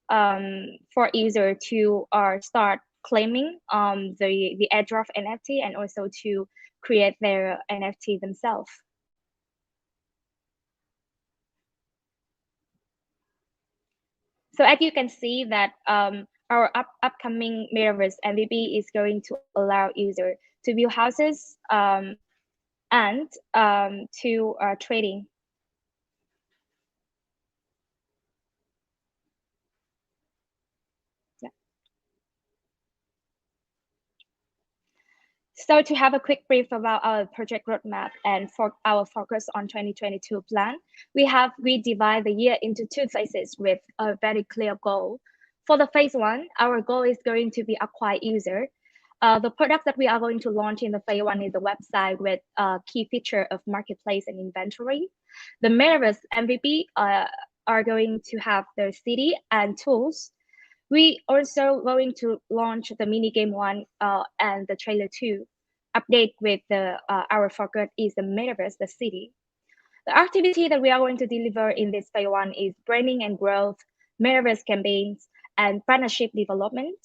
for user to start claiming the airdrop NFT and also to create their NFT themselves. So as you can see that our upcoming metaverse MVP is going to allow user to build houses and to trading. Yeah. So to have a quick brief about our project roadmap and for our focus on 2022 plan, we divide the year into 2 phases with a very clear goal. For the phase 1, our goal is going to be acquire user. The product that we are going to launch in the phase 1 is the website with key feature of marketplace and inventory. The Metaverse MVP are going to have the city and tools. We also going to launch the mini game 1 and the trailer 2. Update with our focus is the Metaverse, the city. The activity that we are going to deliver in this phase 1 is branding and growth, Metaverse campaigns, and partnership development.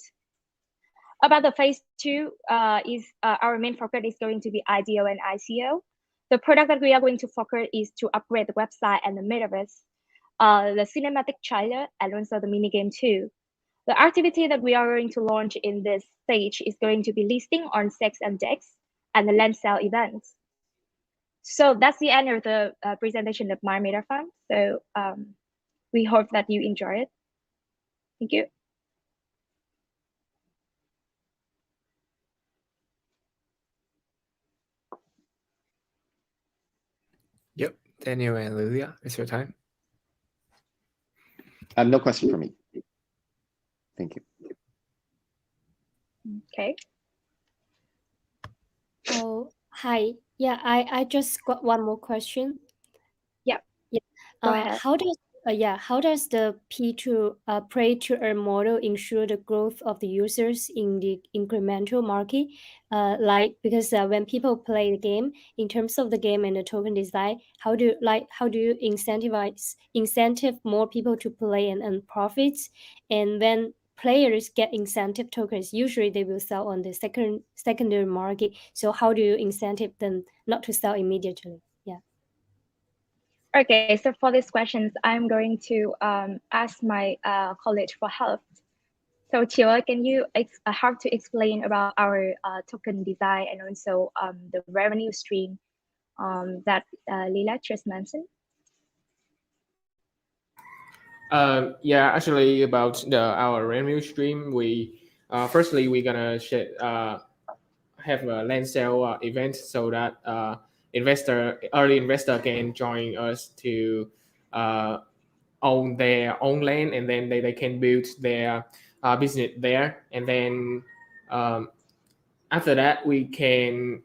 About the phase 2 is our main focus is going to be IDO and ICO. The product that we are going to focus is to upgrade the website and the Metaverse, the cinematic trailer, and also the mini game 2. The activity that we are going to launch in this stage is going to be listing on CEX and DEX and the land sale events. So that's the end of the presentation of My Meta Fund. So we hope that you enjoy it. Thank you. Yep, Daniel and Lilia, it's your time. No question for me. Thank you. Okay. Oh, hi. Yeah, I just got one more question. Yeah. Go ahead. How does the pay to earn model ensure the growth of the users in the incremental market? Because when people play the game, in terms of the game and the token design, how do you incentive more people to play and earn profits? And when players get incentive tokens, usually they will sell on the secondary market. So how do you incentive them not to sell immediately? Yeah. Okay, so for these questions, I'm going to ask my colleague for help. So Chio, can you have to explain about our token design and also the revenue stream that Lilia just mentioned? Yeah, actually about our revenue stream, we firstly we're gonna have a land sale event so that early investor can join us to own their own land, and then they can build their business there, and then after that we can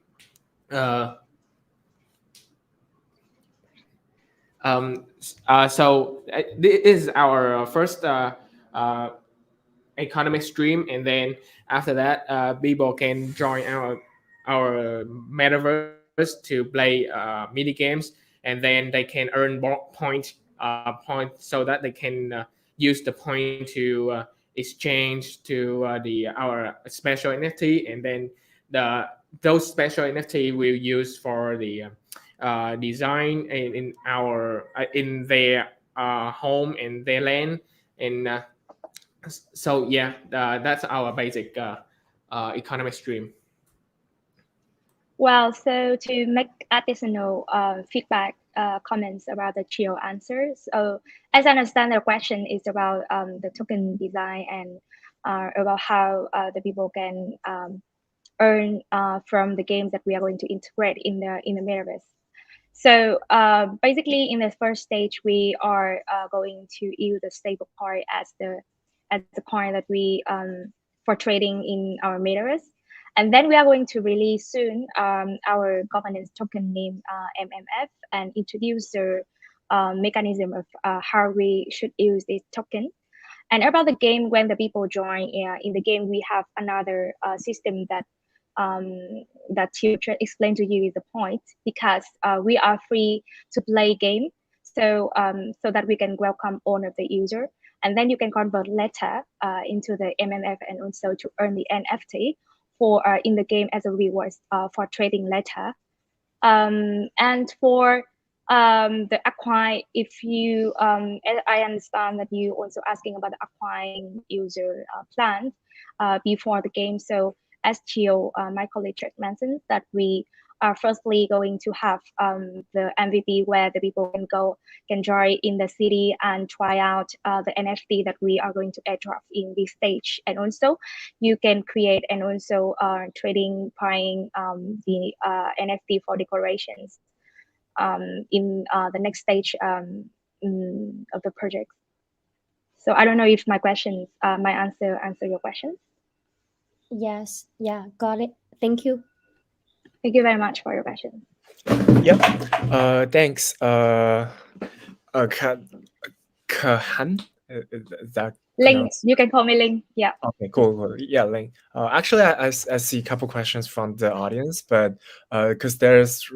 so this is our first economic stream, and then after that people can join our metaverse to play mini games, and then they can earn point so that they can use the point to exchange to our special NFT, and then those special NFT will use for the design in their home and their land, and so yeah, that's our basic economic stream. Well, so to make additional feedback comments about the Chio answers. So as I understand, the question is about the token design and about how the people can earn from the games that we are going to integrate in the metaverse. So basically, in the first stage, we are going to use the stable coin as the coin that we for trading in our metaverse. And then we are going to release soon our governance token named MMF and introduce the mechanism of how we should use this token. And about the game, when the people join in the game, we have another system that that Future explained to you is the point, because we are free to play game, so so that we can welcome all of the user, and then you can convert later into the MMF and also to earn the NFT for in the game as a reward for trading later. And for the acquire, if you I understand that you also asking about the acquiring user plan before the game. So as Chio, my colleague mentioned, that we are firstly going to have the MVP where the people can join in the city and try out the NFT that we are going to airdrop in this stage. And also you can create and also trading, buying the NFT for decorations in the next stage of the project. So I don't know if my questions, my answer your questions. Yes, yeah, got it. Thank you. Thank you very much for your question. Yep. Thanks. Kahan. Is that Ling, pronounced? you can call me Ling. Yeah. Okay, cool. Yeah, Ling. Actually, I see a couple questions from the audience, but because there's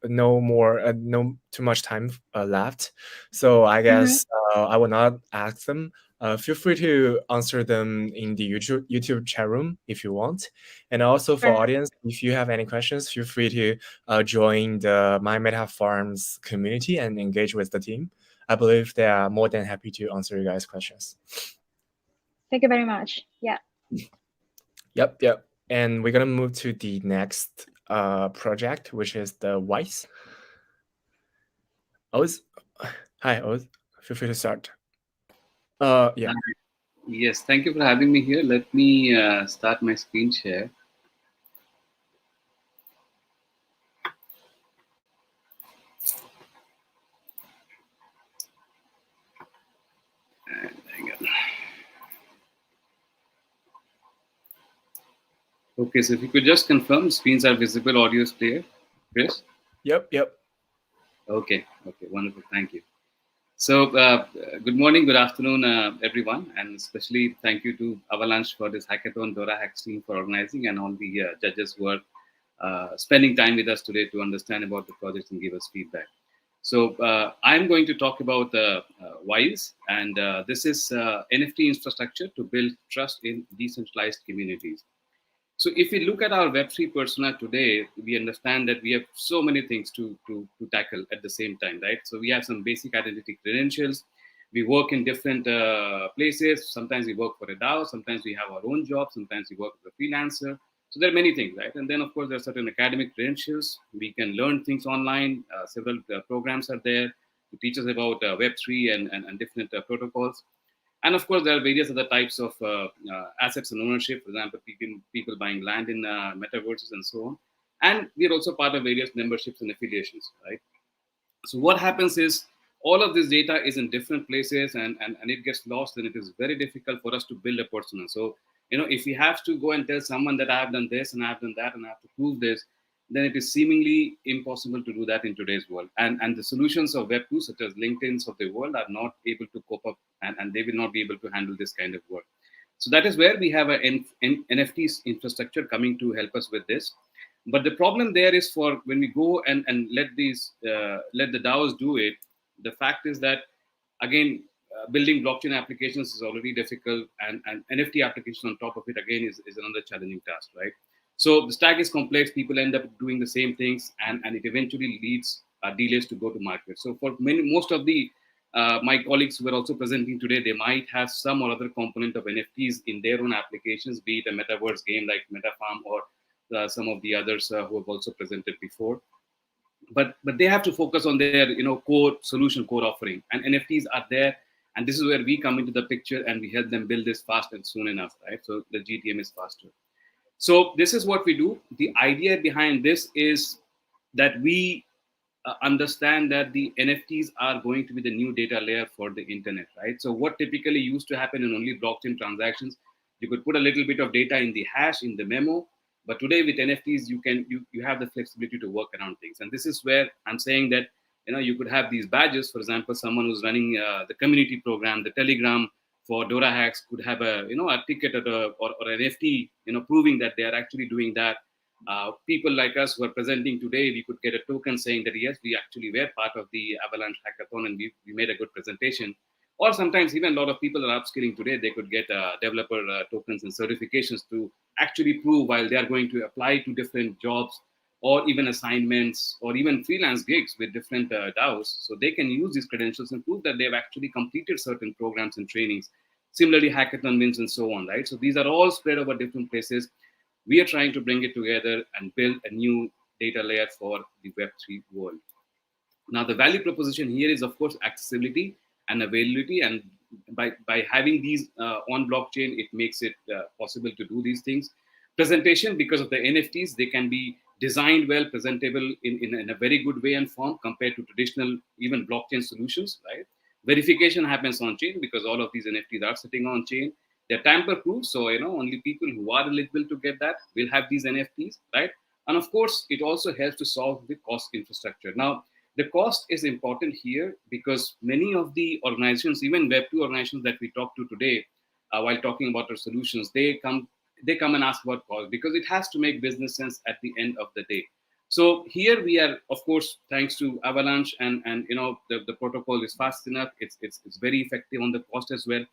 no too much time left, so I guess I will not ask them. Feel free to answer them in the YouTube chat room if you want. And also for audience, if you have any questions, feel free to join the My Meta Farms community and engage with the team. I believe they are more than happy to answer you guys' questions. Thank you very much. Yeah. Yep. And we're gonna move to the next project, which is the Wize. Oz, hi Oz. Feel free to start. Yeah. Yes, thank you for having me here. Let me start my screen share. And hang on. Okay, so if you could just confirm screens are visible, audio is clear, Chris? Yep. Okay, wonderful, thank you. So good morning, good afternoon, everyone, and especially thank you to Avalanche for this hackathon, Dorahacks team for organizing, and all the judges who are spending time with us today to understand about the project and give us feedback. So I'm going to talk about Wize, and this is NFT infrastructure to build trust in decentralized communities. So if we look at our Web3 persona today, we understand that we have so many things to tackle at the same time, right? So we have some basic identity credentials. We work in different places. Sometimes we work for a DAO. Sometimes we have our own job. Sometimes we work as a freelancer. So there are many things, right? And then, of course, there are certain academic credentials. We can learn things online. Several programs are there to teach us about Web3 and different protocols. And of course, there are various other types of assets and ownership. For example, people buying land in metaverses and so on. And we're also part of various memberships and affiliations, right? So what happens is all of this data is in different places and it gets lost, and it is very difficult for us to build a persona. So, if we have to go and tell someone that I have done this and I have done that and I have to prove this, then it is seemingly impossible to do that in today's world. And the solutions of Web2, such as LinkedIn's of the world, are not able to cope up, and they will not be able to handle this kind of work. So that is where we have an NFT infrastructure coming to help us with this. But the problem there is for when we go and let the DAOs do it, the fact is that, again, building blockchain applications is already difficult, and NFT application on top of it, again, is another challenging task, right? So the stack is complex. People end up doing the same things, and it eventually leads delays to go to market. So for most of the my colleagues who are also presenting today, they might have some or other component of NFTs in their own applications, be it a metaverse game like MetaFarm or some of the others who have also presented before. But they have to focus on their core solution, core offering, and NFTs are there. And this is where we come into the picture, and we help them build this fast and soon enough, right? So the GTM is faster. So this is what we do. The idea behind this is that we understand that the NFTs are going to be the new data layer for the internet, right? So what typically used to happen in only blockchain transactions, you could put a little bit of data in the hash, in the memo, but today with NFTs, you have the flexibility to work around things. And this is where I'm saying that, you could have these badges. For example, someone who's running the community program, the Telegram for Dorahacks could have a ticket or an NFT, proving that they are actually doing that. People like us who are presenting today, we could get a token saying that yes, we actually were part of the Avalanche Hackathon and we made a good presentation. Or sometimes even a lot of people are upskilling today, they could get developer tokens and certifications to actually prove while they are going to apply to different jobs or even assignments or even freelance gigs with different DAOs. So they can use these credentials and prove that they've actually completed certain programs and trainings. Similarly, hackathon wins and so on, right? So these are all spread over different places. We are trying to bring it together and build a new data layer for the Web3 world. Now, the value proposition here is, of course, accessibility and availability. And by having these on blockchain, it makes it possible to do these things. Presentation, because of the NFTs, they can be designed well, presentable in a very good way and form compared to traditional, even blockchain solutions, right? Verification happens on chain because all of these NFTs are sitting on chain. They're tamper-proof, so only people who are eligible to get that will have these NFTs, right? And of course, it also helps to solve the cost infrastructure. Now, the cost is important here because many of the organizations, even Web2 organizations that we talk to today, while talking about our solutions, they come and ask about cost because it has to make business sense at the end of the day. So here we are, of course, thanks to Avalanche and the protocol is fast enough. It's very effective on the cost as well.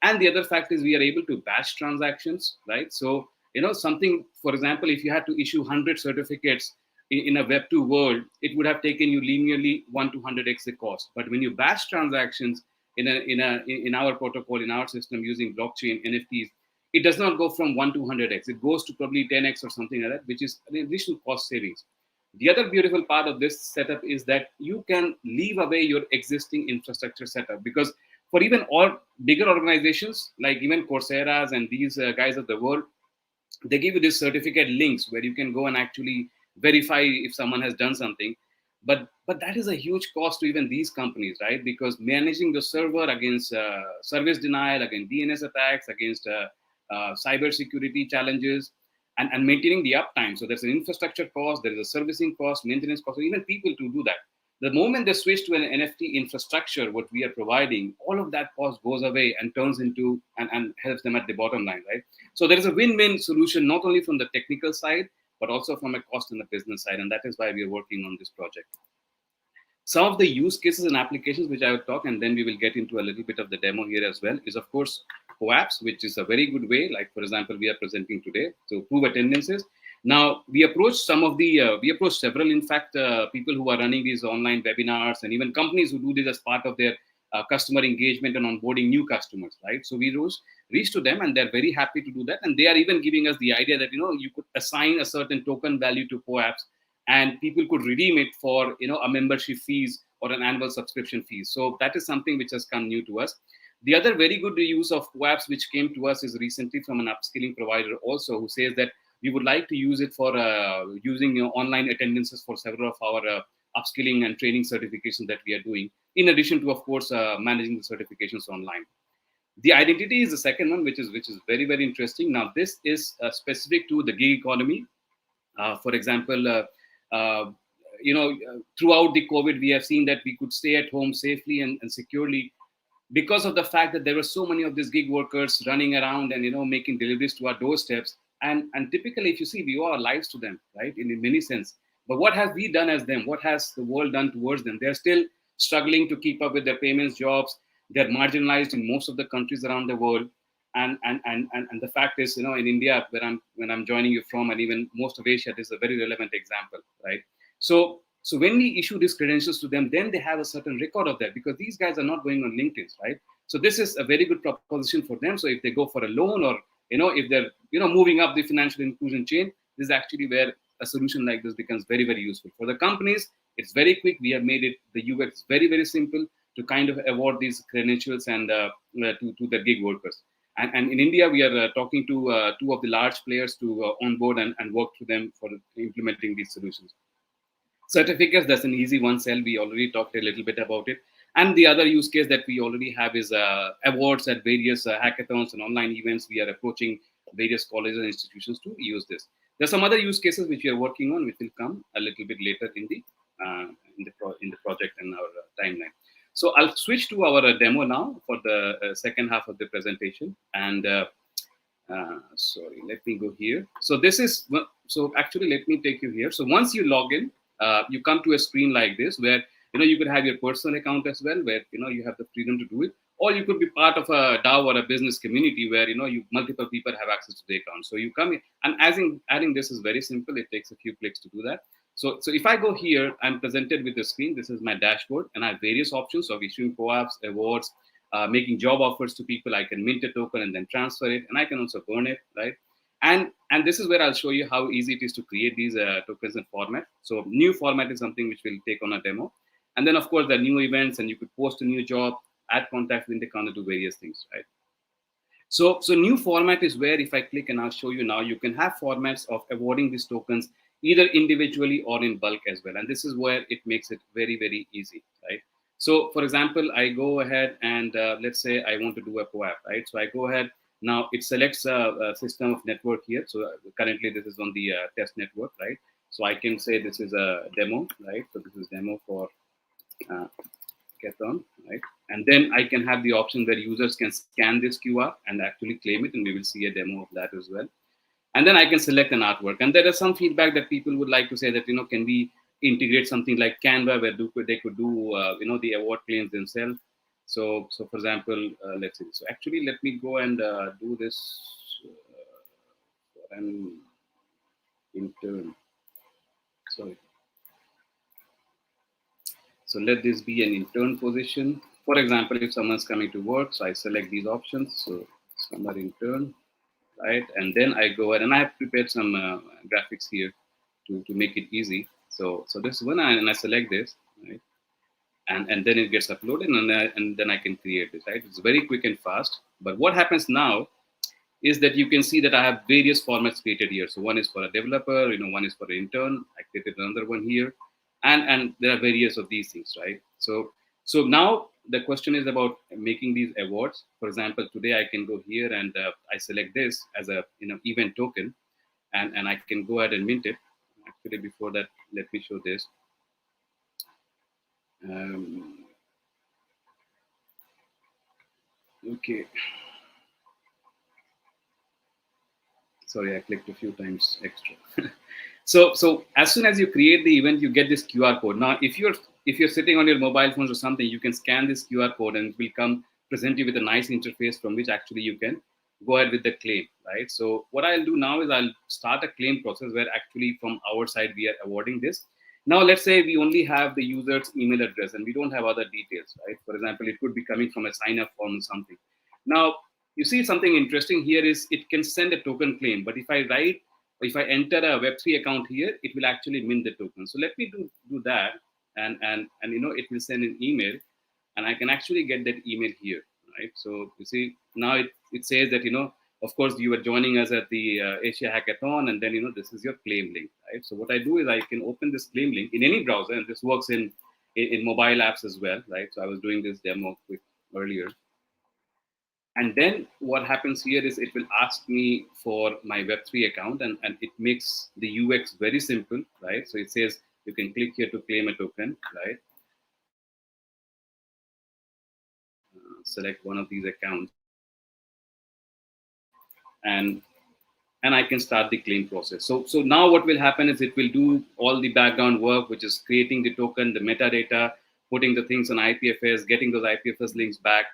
And the other fact is we are able to batch transactions, right? So something, for example, if you had to issue 100 certificates in a Web2 world, it would have taken you linearly 1 to 100x the cost. But when you batch transactions in our protocol, in our system using blockchain NFTs, it does not go from 1 to 100x. It goes to probably 10x or something like that, which is an additional cost savings. The other beautiful part of this setup is that you can leave away your existing infrastructure setup, because for even all bigger organizations like even Coursera's and these guys of the world, they give you these certificate links where you can go and actually verify if someone has done something. But that is a huge cost to even these companies, right? Because managing the server against service denial, against DNS attacks, against cyber security challenges, and maintaining the uptime. So there's an infrastructure cost, there is a servicing cost, maintenance cost, even people to do that. The moment they switch to an NFT infrastructure, what we are providing, all of that cost goes away and turns into and helps them at the bottom line, right? So there is a win-win solution, not only from the technical side, but also from a cost and the business side. And that is why we are working on this project. Some of the use cases and applications which I will talk, and then we will get into a little bit of the demo here as well, is of course POAPs, which is a very good way, like for example, we are presenting today to prove attendances. Now, we approached several, in fact, people who are running these online webinars and even companies who do this as part of their customer engagement and onboarding new customers, right? So we reached to them and they're very happy to do that. And they are even giving us the idea that, you could assign a certain token value to POAPs and people could redeem it for, a membership fees or an annual subscription fees. So that is something which has come new to us. The other very good use of POAPs which came to us is recently from an upskilling provider also, who says that we would like to use it for using online attendances for several of our upskilling and training certifications that we are doing, in addition to, of course, managing the certifications online. The identity is the second one, which is very, very interesting. Now, this is specific to the gig economy. For example, throughout the COVID, we have seen that we could stay at home safely and securely because of the fact that there were so many of these gig workers running around and making deliveries to our doorsteps. And typically, if you see, we owe our lives to them, right? In many sense. But what have we done as them? What has the world done towards them? They're still struggling to keep up with their payments, jobs. They're marginalized in most of the countries around the world. And the fact is, in India, when I'm joining you from, and even most of Asia, this is a very relevant example, right? So when we issue these credentials to them, then they have a certain record of that, because these guys are not going on LinkedIn, right? So this is a very good proposition for them. So if they go for a loan or if they're moving up the financial inclusion chain, this is actually where a solution like this becomes very, very useful. For the companies, it's very quick. We have made it the UX very, very simple to kind of award these credentials and to the gig workers. And in India, we are talking to two of the large players to onboard and work with them for implementing these solutions. Certificates, that's an easy one sell. We already talked a little bit about it. And the other use case that we already have is awards at various hackathons and online events. We are approaching various colleges and institutions to use this. There's some other use cases which we are working on, which will come a little bit later in the project and our timeline. So I'll switch to our demo now for the second half of the presentation. And sorry, let me go here. So actually, let me take you here. So once you log in, you come to a screen like this where you could have your personal account as well, where you have the freedom to do it, or you could be part of a DAO or a business community where multiple people have access to the account. So you come in, and adding this is very simple. It takes a few clicks to do that. So if I go here, I'm presented with the screen. This is my dashboard, and I have various options of issuing POAPs, awards, making job offers to people. I can mint a token and then transfer it, and I can also burn it, right? And this is where I'll show you how easy it is to create these tokens and format. So new format is something which we'll take on a demo. And then, of course, there are new events, and you could post a new job, add contacts in the account, do various things, right? So new format is where if I click, and I'll show you now, you can have formats of awarding these tokens either individually or in bulk as well. And this is where it makes it very, very easy, right? So for example, I go ahead and let's say I want to do a POAP, right? So I go ahead, now it selects a system of network here. So currently this is on the test network, right? So I can say this is a demo, right? So this is demo for hackathon, right? And then I can have the option where users can scan this QR and actually claim it, and we will see a demo of that as well. And then I can select an artwork. And there is some feedback that people would like to say that, can we integrate something like Canva where they could do, the award claims themselves. So for example, let's see. So actually, let me go and do this for an intern. Sorry. So let this be an intern position. For example, if someone's coming to work, so I select these options. So summer intern, right? And then I go ahead and I have prepared some graphics here to make it easy. So this one, and I select this, right? And then it gets uploaded, and then I can create this, right? It's very quick and fast. But what happens now is that you can see that I have various formats created here. So one is for a developer, one is for an intern. I created another one here. And there are various of these things, right? So now the question is about making these awards. For example, today I can go here and I select this as a event token, and I can go ahead and mint it. Actually, before that, let me show this. Okay. Sorry, I clicked a few times extra. So as soon as you create the event, you get this QR code. Now, if you're sitting on your mobile phones or something, you can scan this QR code and it will present you with a nice interface from which actually you can go ahead with the claim, right? So what I'll do now is I'll start a claim process where actually from our side, we are awarding this. Now, let's say we only have the user's email address and we don't have other details, right? For example, it could be coming from a sign-up form or something. Now, you see something interesting here is it can send a token claim, but if I enter a Web3 account here, it will actually mint the token. So let me do that, and it will send an email, and I can actually get that email here, right? So you see now it says that of course you are joining us at the Asia Hackathon, and then this is your claim link, right? So what I do is I can open this claim link in any browser, and this works in mobile apps as well, right? So I was doing this demo earlier. And then what happens here is it will ask me for my Web3 account, and it makes the UX very simple, right? So it says you can click here to claim a token, right? Select one of these accounts, and I can start the claim process. So now what will happen is it will do all the background work, which is creating the token, the metadata, putting the things on IPFS, getting those IPFS links back,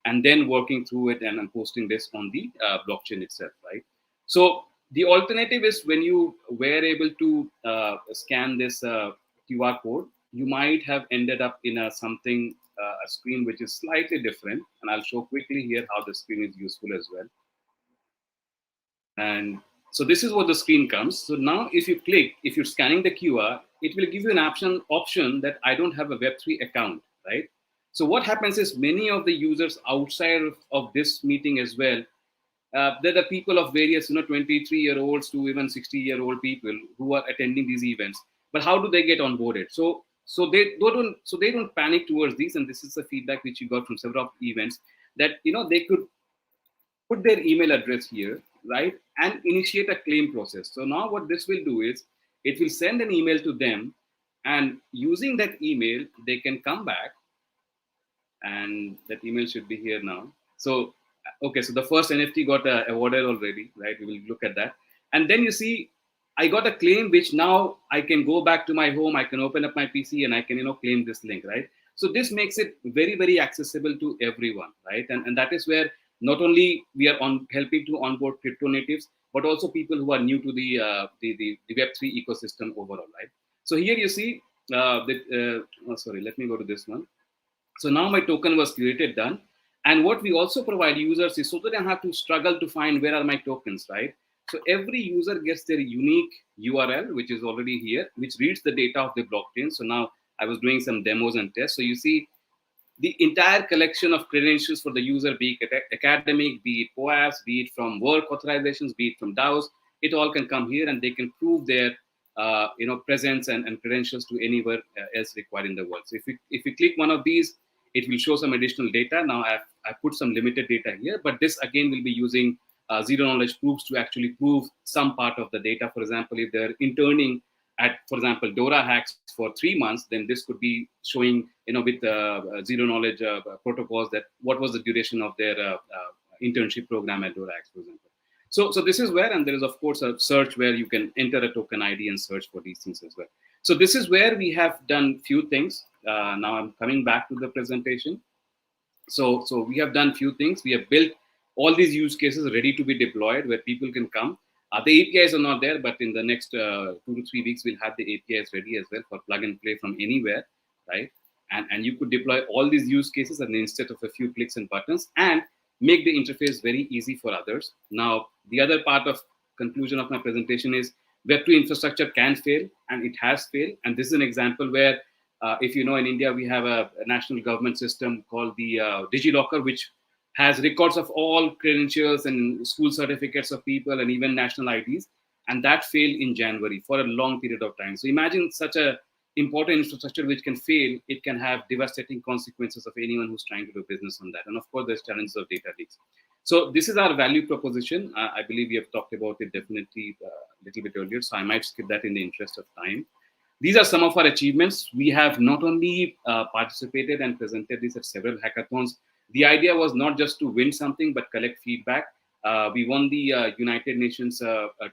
and then working through it and posting this on the blockchain itself, right? So the alternative is when you were able to scan this QR code, you might have ended up in a screen which is slightly different. And I'll show quickly here how the screen is useful as well. And so this is what the screen comes. So now if you're scanning the QR, it will give you an option that I don't have a Web3 account, right? So what happens is many of the users outside of this meeting as well, there are people of various, 23-year-olds to even 60-year-old people who are attending these events. But how do they get onboarded? So they don't panic towards these, and this is the feedback which you got from several events that they could put their email address here, right, and initiate a claim process. So now what this will do is it will send an email to them, and using that email, they can come back. And that email should be here now. So, okay, so the first NFT got awarded already, right? We will look at that. And then you see, I got a claim, which now I can go back to my home, I can open up my PC, and I can, claim this link, right? So this makes it very, very accessible to everyone, right? And that is where not only we are helping to onboard crypto natives, but also people who are new to the Web3 ecosystem overall, right? So here you see, sorry, let me go to this one. So now my token was created, done. And what we also provide users is so that they don't have to struggle to find where are my tokens, right? So every user gets their unique URL, which is already here, which reads the data of the blockchain. So now I was doing some demos and tests. So you see the entire collection of credentials for the user, be it academic, be it POAPs, be it from work authorizations, be it from DAOs, it all can come here and they can prove their presence and credentials to anywhere else required in the world. So if you click one of these, it will show some additional data. Now I put some limited data here, but this again will be using zero knowledge proofs to actually prove some part of the data. For example, if they're interning at, for example, Dorahacks for 3 months, then this could be showing, with zero knowledge protocols, that what was the duration of their internship program at Dorahacks, for example. So this is where, and there is of course a search where you can enter a token ID and search for these things as well. So this is where we have done few things. Now I'm coming back to the presentation. So we have done few things. We have built all these use cases ready to be deployed where people can come. The APIs are not there, but in the next 2 to 3 weeks, we'll have the APIs ready as well for plug and play from anywhere, right? And you could deploy all these use cases and instead of a few clicks and buttons and make the interface very easy for others. Now, the other part of conclusion of my presentation is Web2 infrastructure can fail, and it has failed. And this is an example where, if you know, in India, we have a national government system called the DigiLocker, which has records of all credentials and school certificates of people and even national IDs. And that failed in January for a long period of time. So imagine such a important infrastructure which can fail. It can have devastating consequences of anyone who's trying to do business on that. And of course, there's challenges of data leaks. So this is our value proposition. I believe we have talked about it definitely a little bit earlier. So I might skip that in the interest of time. These are some of our achievements. We have not only participated and presented these at several hackathons. The idea was not just to win something, but collect feedback. We won the United Nations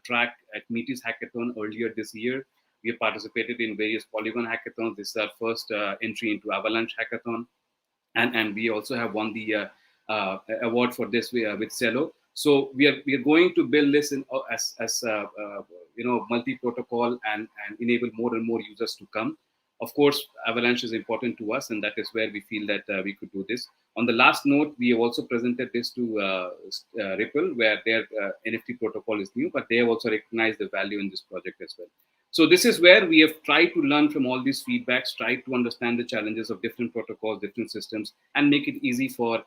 track at Metis Hackathon earlier this year. We have participated in various Polygon hackathons. This is our first entry into Avalanche Hackathon. And we also have won the award for this with Cello. So we are going to build this in, as multi-protocol and enable more and more users to come. Of course, Avalanche is important to us, and that is where we feel that we could do this. On the last note, we have also presented this to Ripple, where their NFT protocol is new, but they have also recognized the value in this project as well. So this is where we have tried to learn from all these feedbacks, tried to understand the challenges of different protocols, different systems, and make it easy for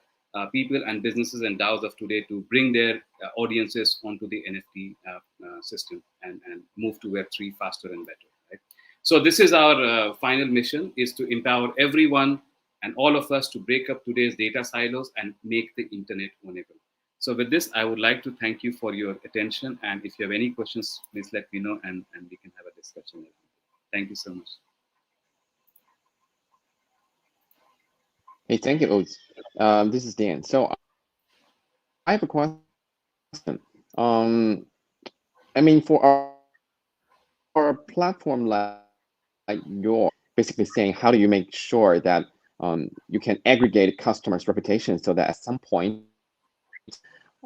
people and businesses and DAOs of today to bring their audiences onto the NFT system and move to Web3 faster and better. Right? So this is our final mission, is to empower everyone and all of us to break up today's data silos and make the internet ownable. So with this, I would like to thank you for your attention. And if you have any questions, please let me know and we can have a discussion. Thank you so much. Hey, thank you, Wize. This is Dan. So I have a question. I mean, for our platform like yours, basically saying, how do you make sure that you can aggregate customers' reputation so that at some point,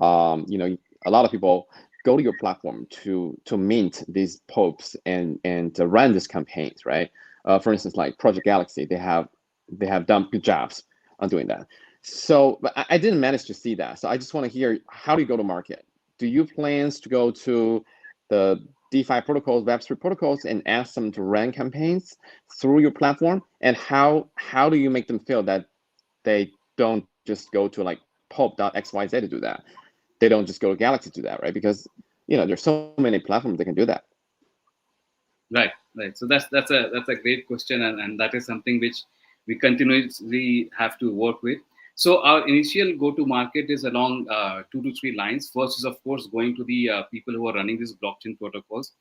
a lot of people go to your platform to mint these popes and run these campaigns, right? For instance, like Project Galaxy, they have done good jobs on doing that. So, but I didn't manage to see that. So I just want to hear, how do you go to market? Do you plans to go to the DeFi protocols, Web3 protocols, and ask them to run campaigns through your platform? And how do you make them feel that they don't just go to like Pope.xyz to do that? They don't just go to Galaxy to do that, right? Because there's so many platforms that can do that. Right. So that's a great question, and that is something which we continuously have to work with. So our initial go-to-market is along 2 to 3 lines. First is, of course, going to the people who are running these blockchain protocols.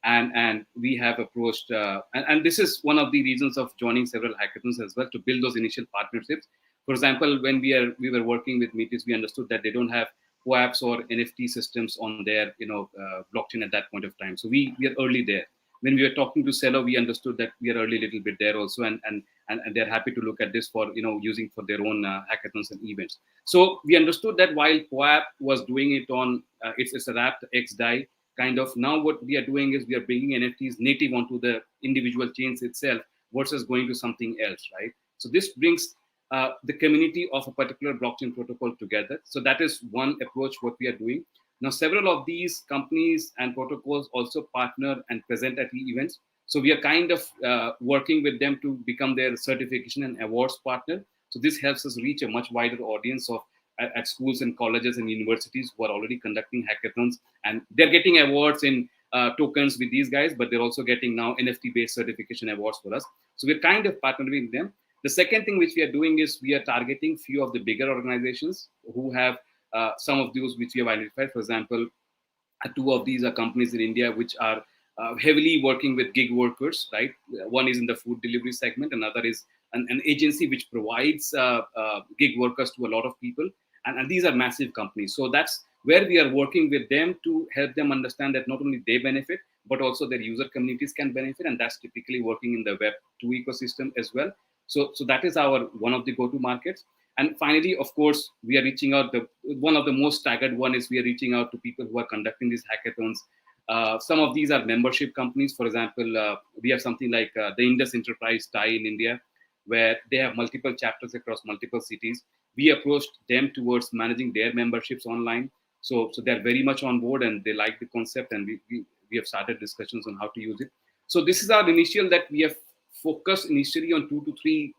And we have approached, and this is one of the reasons of joining several hackathons as well, to build those initial partnerships. For example, when we were working with Metis, we understood that they don't have POAPs or NFT systems on their blockchain at that point of time. So we are early there. When we were talking to Cello, we understood that we are early a little bit there also, and they're happy to look at this for using for their own hackathons and events. So we understood that while POAP was doing it on it's a wrapped XDAI kind of, now what we are doing is we are bringing NFTs native onto the individual chains itself versus going to something else, right? So this brings the community of a particular blockchain protocol together. So that is one approach what we are doing. Now, several of these companies and protocols also partner and present at events. So we are kind of working with them to become their certification and awards partner. So this helps us reach a much wider audience of at schools and colleges and universities who are already conducting hackathons, and they're getting awards in tokens with these guys, but they're also getting now NFT-based certification awards for us. So we're kind of partnering with them. The second thing which we are doing is we are targeting few of the bigger organizations who have some of those which we have identified. For example, two of these are companies in India which are heavily working with gig workers, right? One is in the food delivery segment, another is an agency which provides gig workers to a lot of people. And these are massive companies. So that's where we are working with them to help them understand that not only they benefit, but also their user communities can benefit. And that's typically working in the Web2 ecosystem as well. So that is our one of the go-to markets. And finally, of course, we are reaching out. One of the most staggered one is we are reaching out to people who are conducting these hackathons. Some of these are membership companies. For example, we have something like the Indus Enterprise Thai in India, where they have multiple chapters across multiple cities. We approached them towards managing their memberships online. So they're very much on board and they like the concept, and we have started discussions on how to use it. So this is our initial that we have focused initially on 2 to 3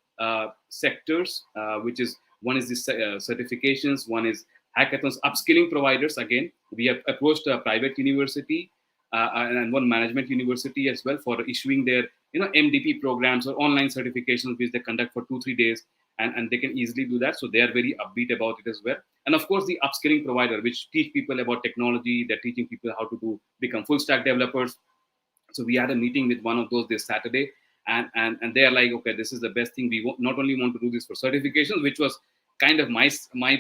sectors, which is one is the certifications, one is hackathons, upskilling providers. Again, we have approached a private university and one management university as well for issuing their MDP programs or online certifications which they conduct for 2-3 days, and they can easily do that. So they are very upbeat about it as well. And of course, the upskilling provider, which teach people about technology, they're teaching people how to become full stack developers. So we had a meeting with one of those this Saturday, and they are like, okay, this is the best thing. We not only want to do this for certifications, which was kind of my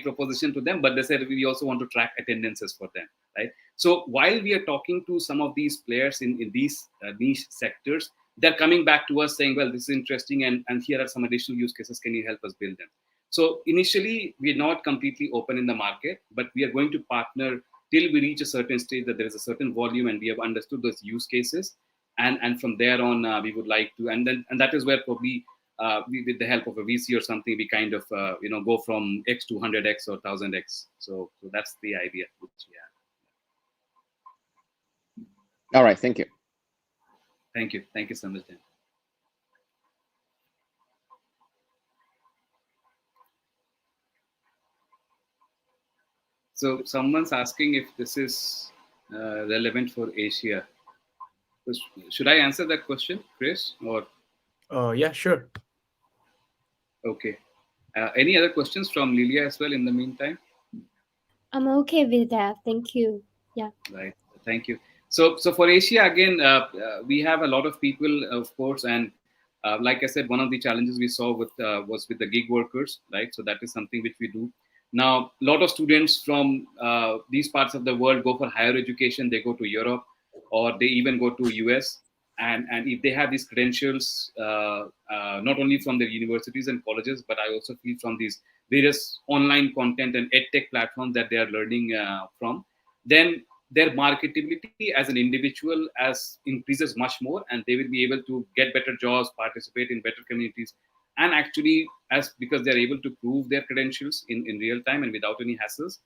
proposition to them, but they said we also want to track attendances for them, right? So while we are talking to some of these players in these niche sectors, they're coming back to us saying, well, this is interesting, and here are some additional use cases. Can you help us build them? So initially, we're not completely open in the market, but we are going to partner till we reach a certain stage that there is a certain volume and we have understood those use cases. And from there on, we would like to, and that is where probably with the help of a VC or something, we kind of go from X to 100X or 1000X. So that's the idea. Yeah. All right, thank you. Thank you so much, Dan. So someone's asking if this is relevant for Asia. Should I answer that question, Chris? Or yeah, sure. Okay. Any other questions from Lilia as well in the meantime? I'm okay with that. Thank you. Yeah. Right. Thank you. So for Asia, again, we have a lot of people, of course, and like I said, one of the challenges we saw was with the gig workers, right? So that is something which we do. Now, a lot of students from these parts of the world go for higher education. They go to Europe, or they even go to US. And if they have these credentials, not only from their universities and colleges, but I also feel from these various online content and edtech platforms that they are learning from, then their marketability as an individual increases much more, and they will be able to get better jobs, participate in better communities, and actually, because they're able to prove their credentials in real time and without any hassles,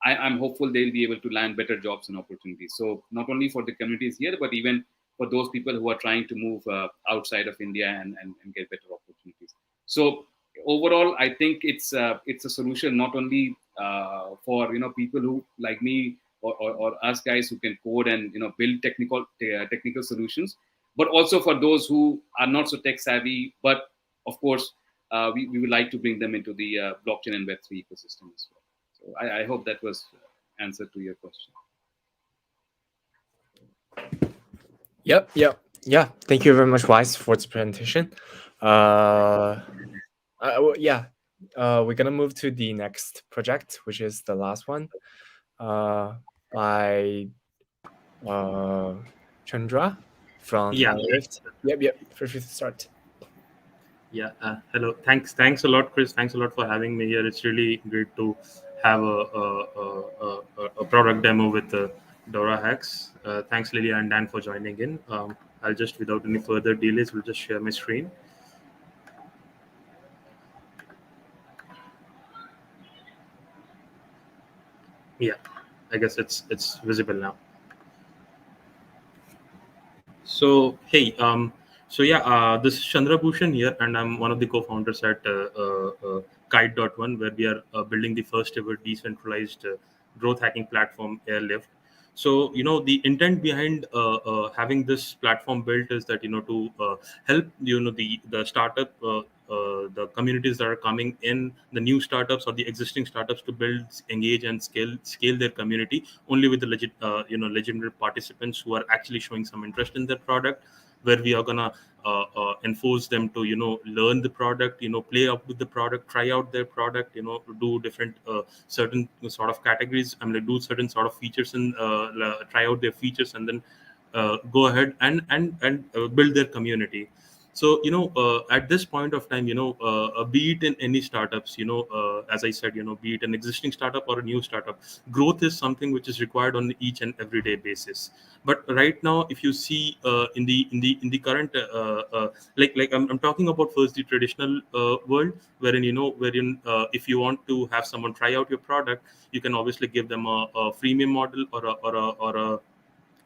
I'm hopeful they'll be able to land better jobs and opportunities. So not only for the communities here, but even for those people who are trying to move outside of India and get better opportunities. So overall, I think it's a solution not only for people who like me or us guys who can code and build technical solutions, but also for those who are not so tech savvy. But of course, we would like to bring them into the blockchain and Web3 ecosystem as well. So I hope that was answer to your question. Yep. Yeah. Thank you very much, Wize, for this presentation. Yeah. We're gonna move to the next project, which is the last one, by Chandra from AirLyft. Yep. Feel free to start. Yeah. Hello. Thanks a lot, Chris. Thanks a lot for having me here. It's really great to have a product demo with Dorahacks. Thanks, Lilia and Dan, for joining in. I'll just, without any further delays, we'll just share my screen. Yeah. I guess it's visible now. So hey, this is Chandra Bhushan here, and I'm one of the co-founders at Kite.one, where we are building the first ever decentralized growth hacking platform, AirLyft. So the intent behind having this platform built is that to help the startup, the communities that are coming in, the new startups or the existing startups, to build, engage, and scale their community only with the legitimate participants who are actually showing some interest in their product, where we are gonna enforce them to learn the product, play up with the product, try out their product, do different certain sort of categories. I mean, do certain sort of features and try out their features, and then go ahead and build their community. So at this point of time, be it in any startups, as I said, be it an existing startup or a new startup, growth is something which is required on each and everyday basis. But right now, if you see in the current like I'm talking about first the traditional world, wherein if you want to have someone try out your product, you can obviously give them a freemium model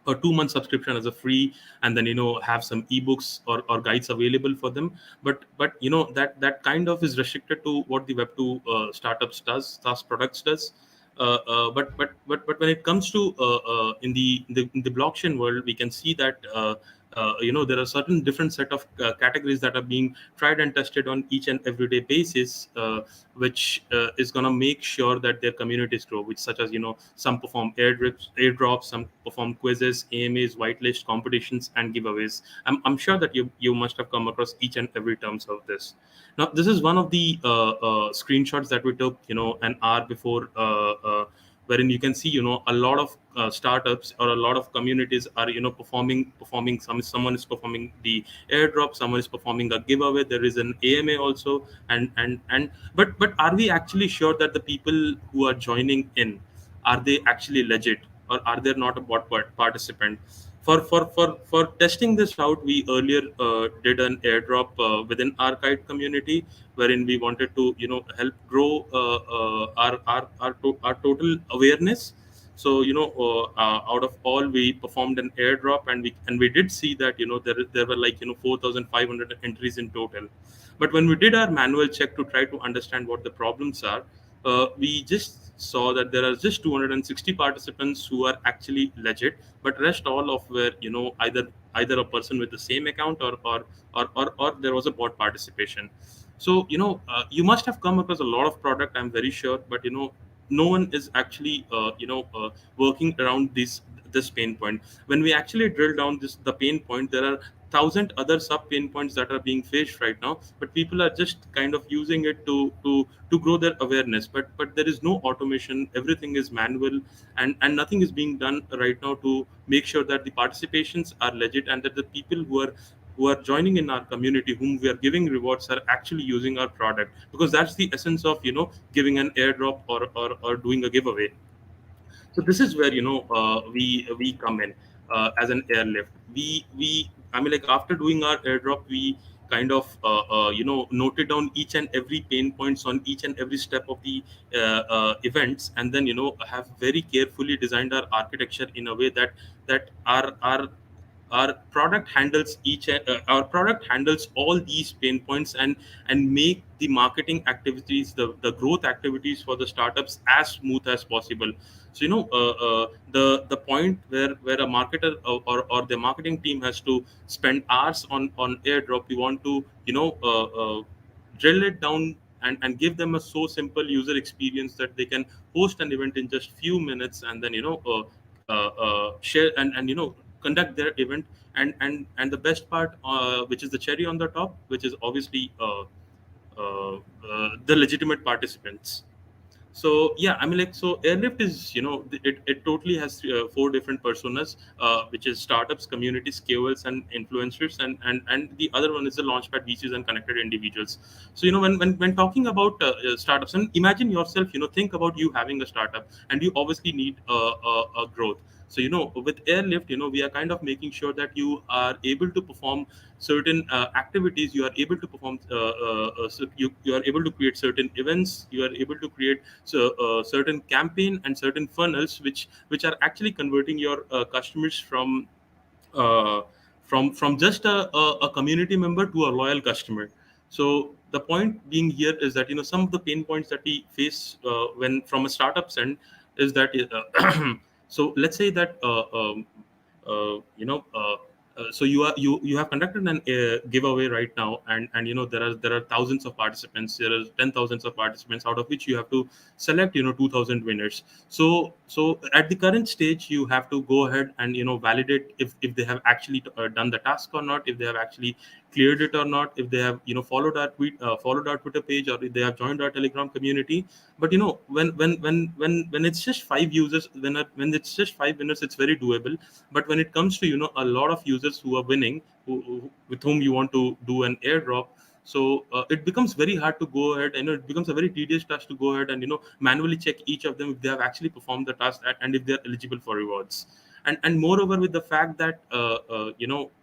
or 2 month subscription as a free, and then have some ebooks or guides available for them. But that kind of is restricted to what the web2 startups does, SaaS products does. But when it comes to in the blockchain world, we can see that there are certain different set of categories that are being tried and tested on each and everyday basis, which is going to make sure that their communities grow, which such as some perform airdrops, some perform quizzes, AMAs, whitelist competitions, and giveaways. I'm sure that you must have come across each and every terms of this. Now, this is one of the screenshots that we took an hour before, wherein you can see a lot of startups or a lot of communities are performing someone is performing the airdrop, someone is performing a giveaway, there is an AMA also, but are we actually sure that the people who are joining in, are they actually legit, or are they not a bot participant? For testing this out, we earlier did an airdrop within our Kite community, wherein we wanted to help grow our total awareness. So out of all, we performed an airdrop, and we did see that there were like 4,500 entries in total. But when we did our manual check to try to understand what the problems are, we just saw that there are just 260 participants who are actually legit, but rest all of were either a person with the same account, or there was a bot participation. So you must have come across a lot of product, I'm very sure, but no one is actually working around this pain point. When we actually drill down the pain point, there are 1,000 other sub pain points that are being faced right now, but people are just kind of using it to grow their awareness. But there is no automation, everything is manual, and nothing is being done right now to make sure that the participations are legit, and that the people who are joining in our community, whom we are giving rewards, are actually using our product, because that's the essence of giving an airdrop or doing a giveaway. So this is where we come in as an AirLyft. We I mean, like, after doing our airdrop, we kind of noted down each and every pain points on each and every step of the events, and then have very carefully designed our architecture in a way that our product handles our product handles all these pain points, and make the marketing activities, the growth activities for the startups as smooth as possible. So the point where a marketer or the marketing team has to spend hours on airdrop, we want to drill it down and give them a so simple user experience that they can host an event in just few minutes, and then share and conduct their event. And the best part, which is the cherry on the top, which is obviously the legitimate participants. So yeah, I mean, like, so AirLyft is it totally has 4 different personas, which is startups, communities, KOLs, and influencers, and the other one is the launchpad VCs and connected individuals. So when talking about startups, and imagine yourself, think about you having a startup, and you obviously need a growth. So with AirLyft, we are kind of making sure that you are able to perform certain activities. You are able to perform so you are able to create certain events. You are able to create certain campaign and certain funnels which are actually converting your customers uh, from just a community member to a loyal customer. So the point being here is that some of the pain points that we face when from a startup's end is that so let's say that so you have conducted an giveaway right now, and there are thousands of participants. There are 10,000s of participants, out of which you have to select 2,000 winners. So at the current stage, you have to go ahead and validate if they have actually done the task or not, if they have actually cleared it or not, if they have followed our Twitter page, or if they have joined our Telegram community. But when it's just 5 users, when it's just 5 winners, it's very doable. But when it comes to a lot of users who are winning, with whom you want to do an airdrop, so it becomes very hard to go ahead, and it becomes a very tedious task to go ahead and manually check each of them if they have actually performed the task, and if they are eligible for rewards. And moreover, with the fact that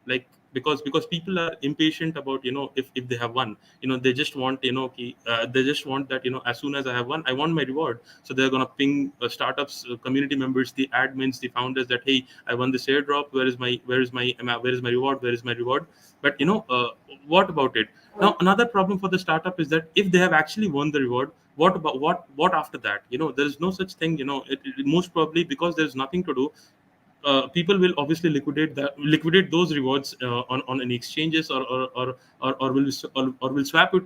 like, because people are impatient about if they have won, they just want they just want that as soon as I have won, I want my reward. So they're going to ping startups, community members, the admins, the founders, that hey, I won this airdrop, where is my reward, where is my reward? But what about it? Now another problem for the startup is that if they have actually won the reward, what about what after that? There is no such thing. Most probably, because there's nothing to do, people will obviously liquidate those rewards on any exchanges, or will swap it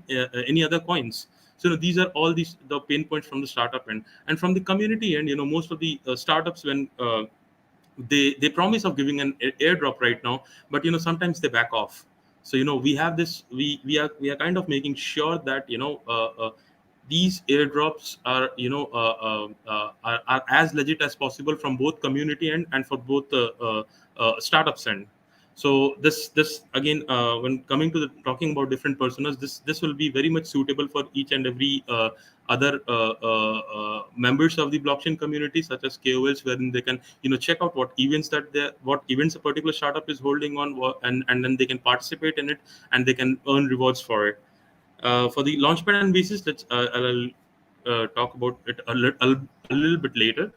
any other coins. So these are all the pain points from the startup end. And from the community end, most of the startups, when they promise of giving an airdrop right now, but sometimes they back off. So we have this, we are kind of making sure that these airdrops are are as legit as possible from both community end and for both startups end. So this again, when coming to talking about different personas, this will be very much suitable for each and every other members of the blockchain community, such as KOLs, wherein they can check out what events a particular startup is holding on, and then they can participate in it, and they can earn rewards for it. For the launchpad and basis, I'll talk about it a little bit later.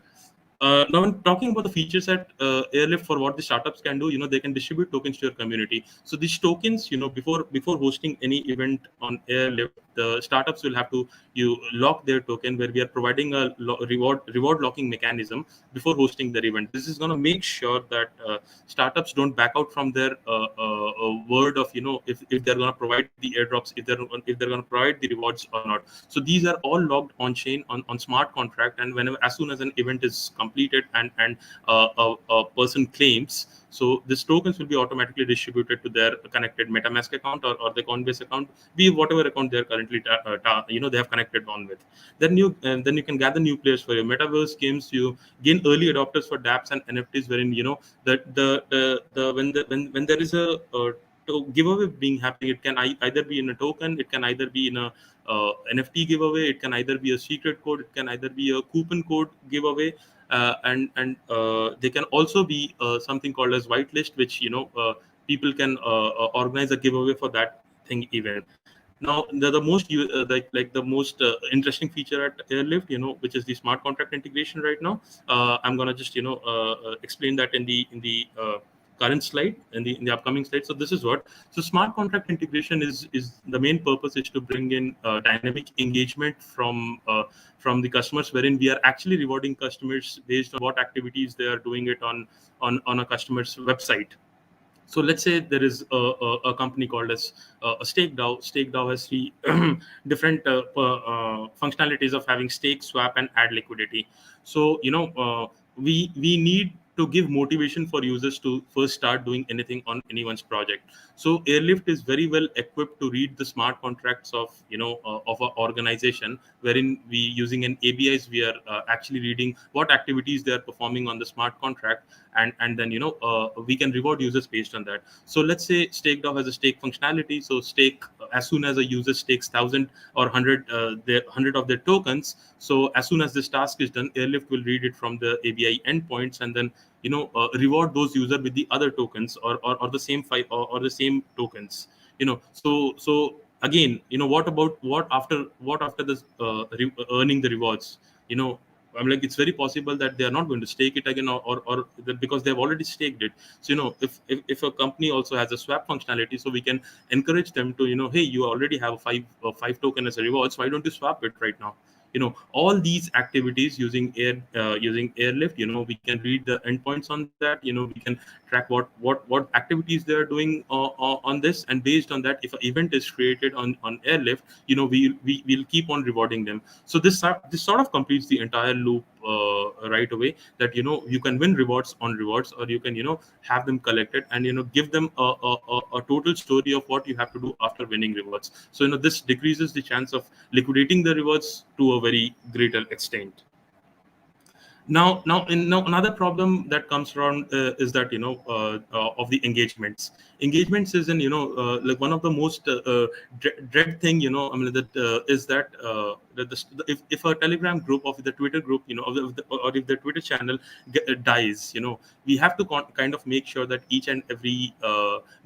Now, when talking about the features at AirLyft, for what the startups can do, they can distribute tokens to your community. So these tokens, before hosting any event on AirLyft, the startups will have to lock their token, where we are providing a reward locking mechanism before hosting their event. This is going to make sure that startups don't back out from their word of if they're going to provide the airdrops, if they're going to provide the rewards or not. So these are all logged on chain on smart contract, and whenever, as soon as an event is completed and a person claims, so these tokens will be automatically distributed to their connected MetaMask account or the Coinbase account, be whatever account they're currently they have connected on with. Then you can gather new players for your metaverse games. You gain early adopters for dApps and NFTs, wherein when there is a giveaway being happening, it can either be in a token, it can either be in a NFT giveaway, it can either be a secret code, it can either be a coupon code giveaway, and they can also be something called as whitelist, which people can organize a giveaway for that thing even. Now the most like the most interesting feature at AirLyft, which is the smart contract integration right now. I'm gonna just explain that in the current slide, in the upcoming slide. So this is what. So smart contract integration is the main purpose is to bring in dynamic engagement from the customers, wherein we are actually rewarding customers based on what activities they are doing it on a customer's website. So let's say there is a company called as a StakeDAO. StakeDAO has three different functionalities of having stake, swap, and add liquidity. So we need to give motivation for users to first start doing anything on anyone's project. So AirLyft is very well equipped to read the smart contracts of of our organization, wherein we using an ABIs, we are actually reading what activities they are performing on the smart contract, and then we can reward users based on that. So let's say StakeDAO has a stake functionality. So stake, as soon as a user stakes 1,000 or 100 of their tokens, so as soon as this task is done, AirLyft will read it from the ABI endpoints, and then reward those user with the other tokens or the same or the same tokens. So again, what after this earning the rewards? I'm like, it's very possible that they are not going to stake it again, or because they have already staked it. So if a company also has a swap functionality, so we can encourage them to, hey, you already have a five token as a reward, so why don't you swap it right now? All these activities using AirLyft, we can read the endpoints on that. We can track what activities they are doing on this, and based on that, if an event is created on AirLyft, we'll keep on rewarding them. So this sort of completes the entire loop right away, that you can win rewards on rewards, or you can have them collected, and give them a total story of what you have to do after winning rewards. So this decreases the chance of liquidating the rewards to a very greater extent. Now another problem that comes around is that of the engagements. Engagements is like one of the most dread thing. I mean, that is that if a Telegram group or the Twitter group, or if the Twitter channel dies, we have to kind of make sure that each and every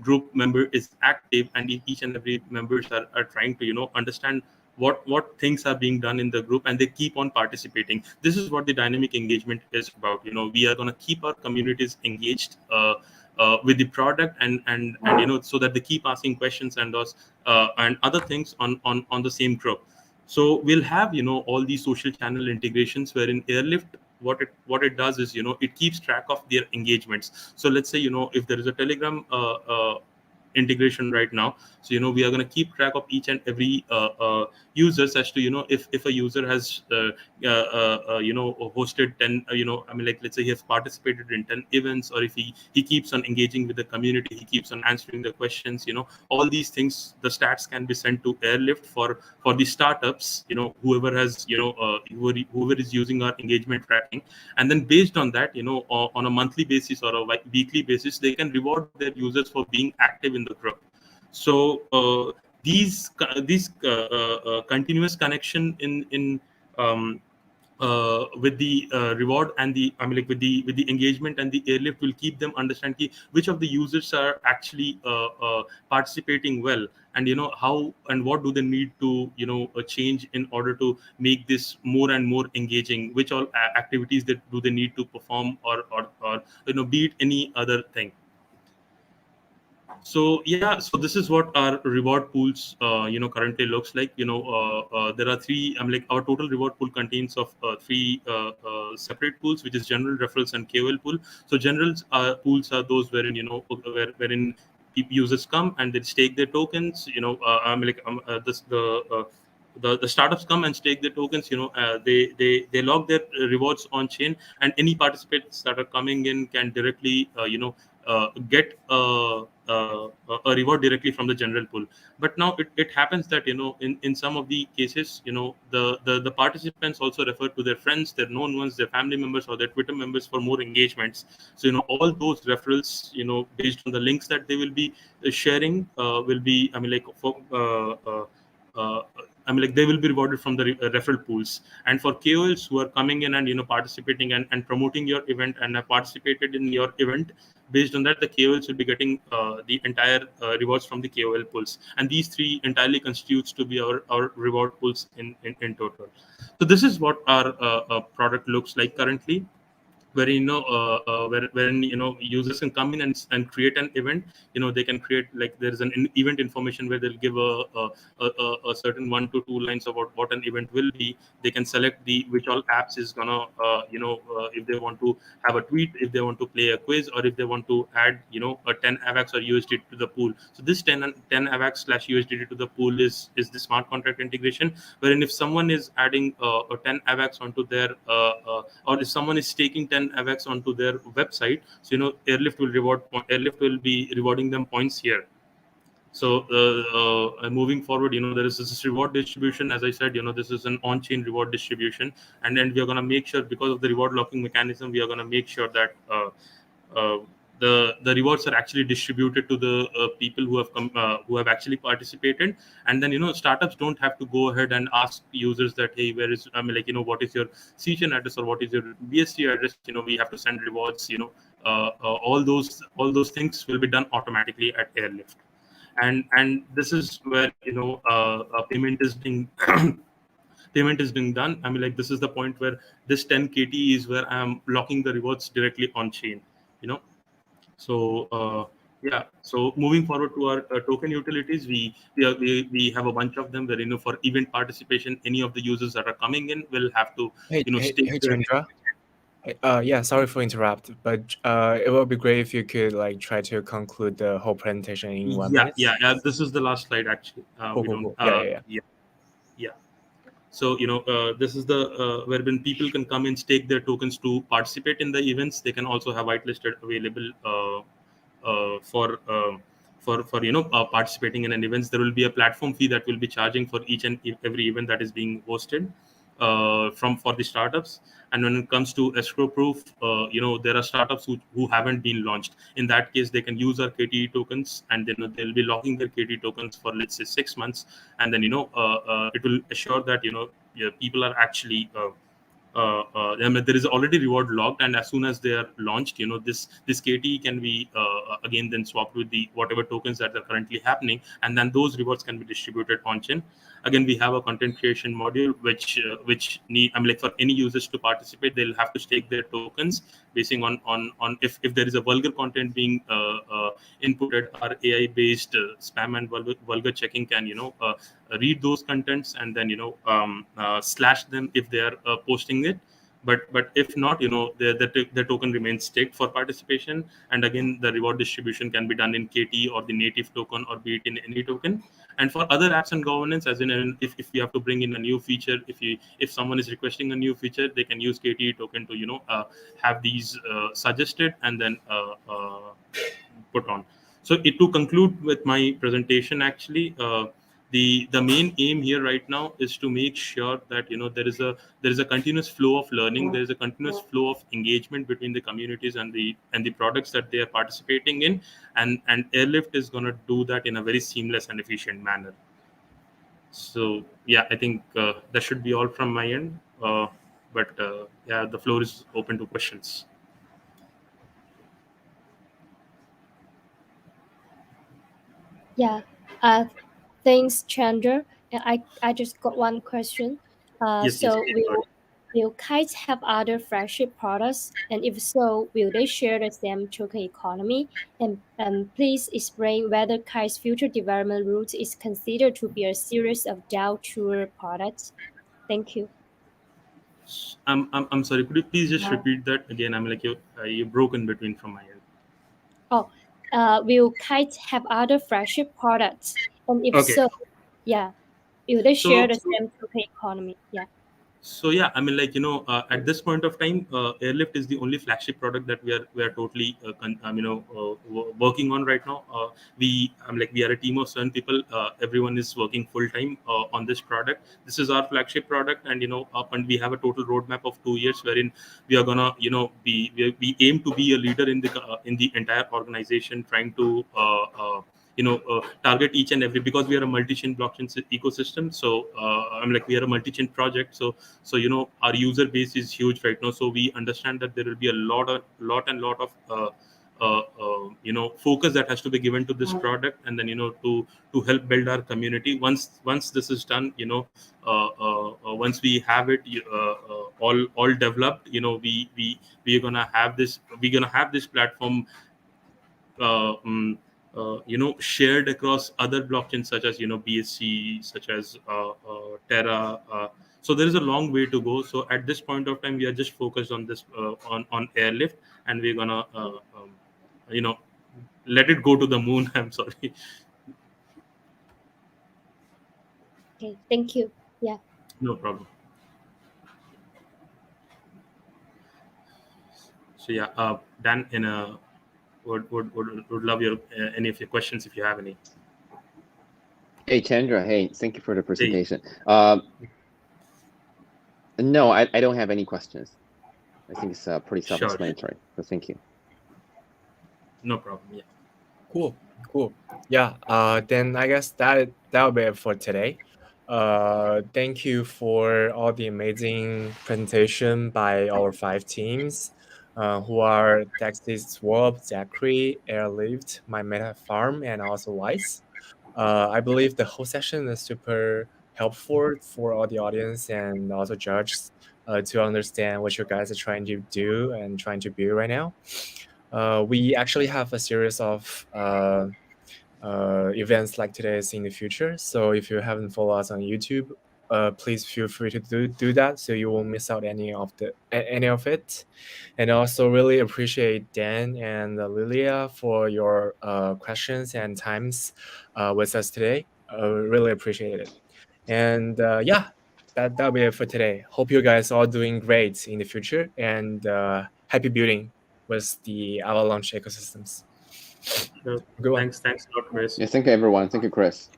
group member is active, and each and every members are trying to understand what things are being done in the group, and they keep on participating. This is what the dynamic engagement is about. We are going to keep our communities engaged with the product, and so that they keep asking questions and those and other things on the same group. So we'll have all these social channel integrations, wherein AirLyft, what it does is it keeps track of their engagements. So let's say if there is a Telegram integration right now, so we are going to keep track of each and every users, as to if a user has hosted 10 I mean, like, let's say he has participated in 10 events, or if he keeps on engaging with the community, he keeps on answering the questions. All these things, the stats can be sent to AirLyft for the startups, whoever has whoever is using our engagement tracking. And then based on that, on a monthly basis or a weekly basis, they can reward their users for being active in the group. So these continuous connection in with the reward and the with the engagement and the AirLyft will keep them understand which of the users are actually participating well, and how and what do they need to change in order to make this more and more engaging, which all activities that do they need to perform, or be it any other thing. So yeah, so this is what our reward pools currently looks like. There are three. Like, our total reward pool contains of three separate pools, which is general, referrals, and KOL pool. So general pools are those wherein wherein users come and they stake their tokens. The startups come and stake their tokens. They log their rewards on chain, and any participants that are coming in can directly get a reward directly from the general pool. But now it happens that in some of the cases, the participants also refer to their friends, their known ones, their family members, or their Twitter members for more engagements. So all those referrals, based on the links that they will be sharing, will be they will be rewarded from the referral pools. And for KOLs who are coming in and participating and promoting your event and have participated in your event, based on that, the KOLs will be getting the entire rewards from the KOL pools. And these three entirely constitutes to be our reward pools in total. So this is what our product looks like currently, where wherein users can come in and create an event. They can create, like, there is an event information where they'll give a certain 1 to 2 lines about what an event will be. They can select which all apps is gonna if they want to have a tweet, if they want to play a quiz, or if they want to add a 10 AVAX or USDT to the pool. So this 10 AVAX / USDT to the pool is the smart contract integration, wherein if someone is adding a 10 AVAX onto their or if someone is staking 10 AVAX onto their website, so AirLyft will be rewarding them points here. So moving forward, there is this reward distribution. As I said, this is an on-chain reward distribution, and then we are going to make sure, because of the reward locking mechanism, we are going to make sure that the rewards are actually distributed to the people who have come who have actually participated. And then startups don't have to go ahead and ask users that, hey, where is what is your CChain address or what is your BST address. We have to send rewards all those things will be done automatically at AirLyft. And this is where payment is being payment is being done. I mean, like, this is the point where this 10 KT is where I'm locking the rewards directly on chain. So yeah. So moving forward to our token utilities, we have a bunch of them where for event participation, any of the users that are coming in will have to stake their. Chandra. Yeah, sorry for interrupt, but it would be great if you could try to conclude the whole presentation in 1 minute. Yeah. This is the last slide actually. Cool. Yeah. So this is the where when people can come and stake their tokens to participate in the events. They can also have whitelisted available for participating in an events. There will be a platform fee that will be charging for each and every event that is being hosted for the startups. And when it comes to escrow proof, there are startups who haven't been launched. In that case, they can use our KTE tokens, and then they'll be locking their KTE tokens for, let's say, 6 months, and then it will assure that people are actually there is already reward locked, and as soon as they are launched, this KT can be again then swapped with the whatever tokens that are currently happening, and then those rewards can be distributed on chain. Again, we have a content creation module which need for any users to participate, they'll have to stake their tokens basing on if there is a vulgar content being inputted. Our AI based spam and vulgar checking can read those contents and then slash them if they are posting it. But if not, the token remains staked for participation. And again, the reward distribution can be done in KT or the native token, or be it in any token. And for other apps and governance, as in if we have to bring in a new feature, if someone is requesting a new feature, they can use KT token to have these suggested and then put on. So to conclude with my presentation, actually, the main aim here right now is to make sure that there is a continuous flow of learning, there is a continuous flow of engagement between the communities and the products that they are participating in, and AirLyft is going to do that in a very seamless and efficient manner. So yeah, I think that should be all from my end. But yeah, the floor is open to questions. Yeah. Thanks, Chandra. I just got one question. Yes. Will Kites have other flagship products? And if so, will they share the same token economy? And please explain whether Kites' future development route is considered to be a series of DAO tour products. Thank you. I'm sorry. Could you please just repeat that again? You broke in between from my end. Oh, will Kites have other flagship products? And if so, yeah, will they share the same token economy? Yeah. So yeah, at this point of time, AirLyft is the only flagship product that we are totally working on right now. We are a team of 7 people. Everyone is working full time on this product. This is our flagship product, and we have a total roadmap of 2 years wherein we are gonna we aim to be a leader in the entire organization, trying to target each and every, because we are a multi-chain blockchain ecosystem. So we are a multi-chain project. So our user base is huge right now. So we understand that there will be a lot of focus that has to be given to this product, and then to help build our community. Once this is done, once we have it all developed, we're gonna have this platform shared across other blockchains such as BSC, such as Terra. So there is a long way to go. So at this point of time, we are just focused on this on AirLyft, and we're gonna let it go to the moon. I'm sorry. Okay, thank you. Yeah. No problem. So yeah, Dan, would love your any of your questions if you have any. Hey Chandra, hey, thank you for the presentation. No, I don't have any questions. I think it's pretty self-explanatory. So thank you. No problem. Yeah. Cool. Yeah. Then I guess that'll be it for today. Thank you for all the amazing presentation by our 5 teams. who are CEXISWAP, Zecrey, AirLyft, My Meta Farm, and also Wize. I believe the whole session is super helpful for all the audience and also judges to understand what you guys are trying to do and trying to build right now. We actually have a series of events like today's in the future. So if you haven't followed us on YouTube, please feel free to do that so you won't miss out any of it. And also really appreciate Dan and Lilia for your questions and times with us today. Really appreciate it. And yeah, that'll be it for today. Hope you guys are doing great in the future, and happy building with the Avalanche ecosystems. So, Good one. thanks a lot, Chris. Yeah, thank you, everyone. Thank you, Chris.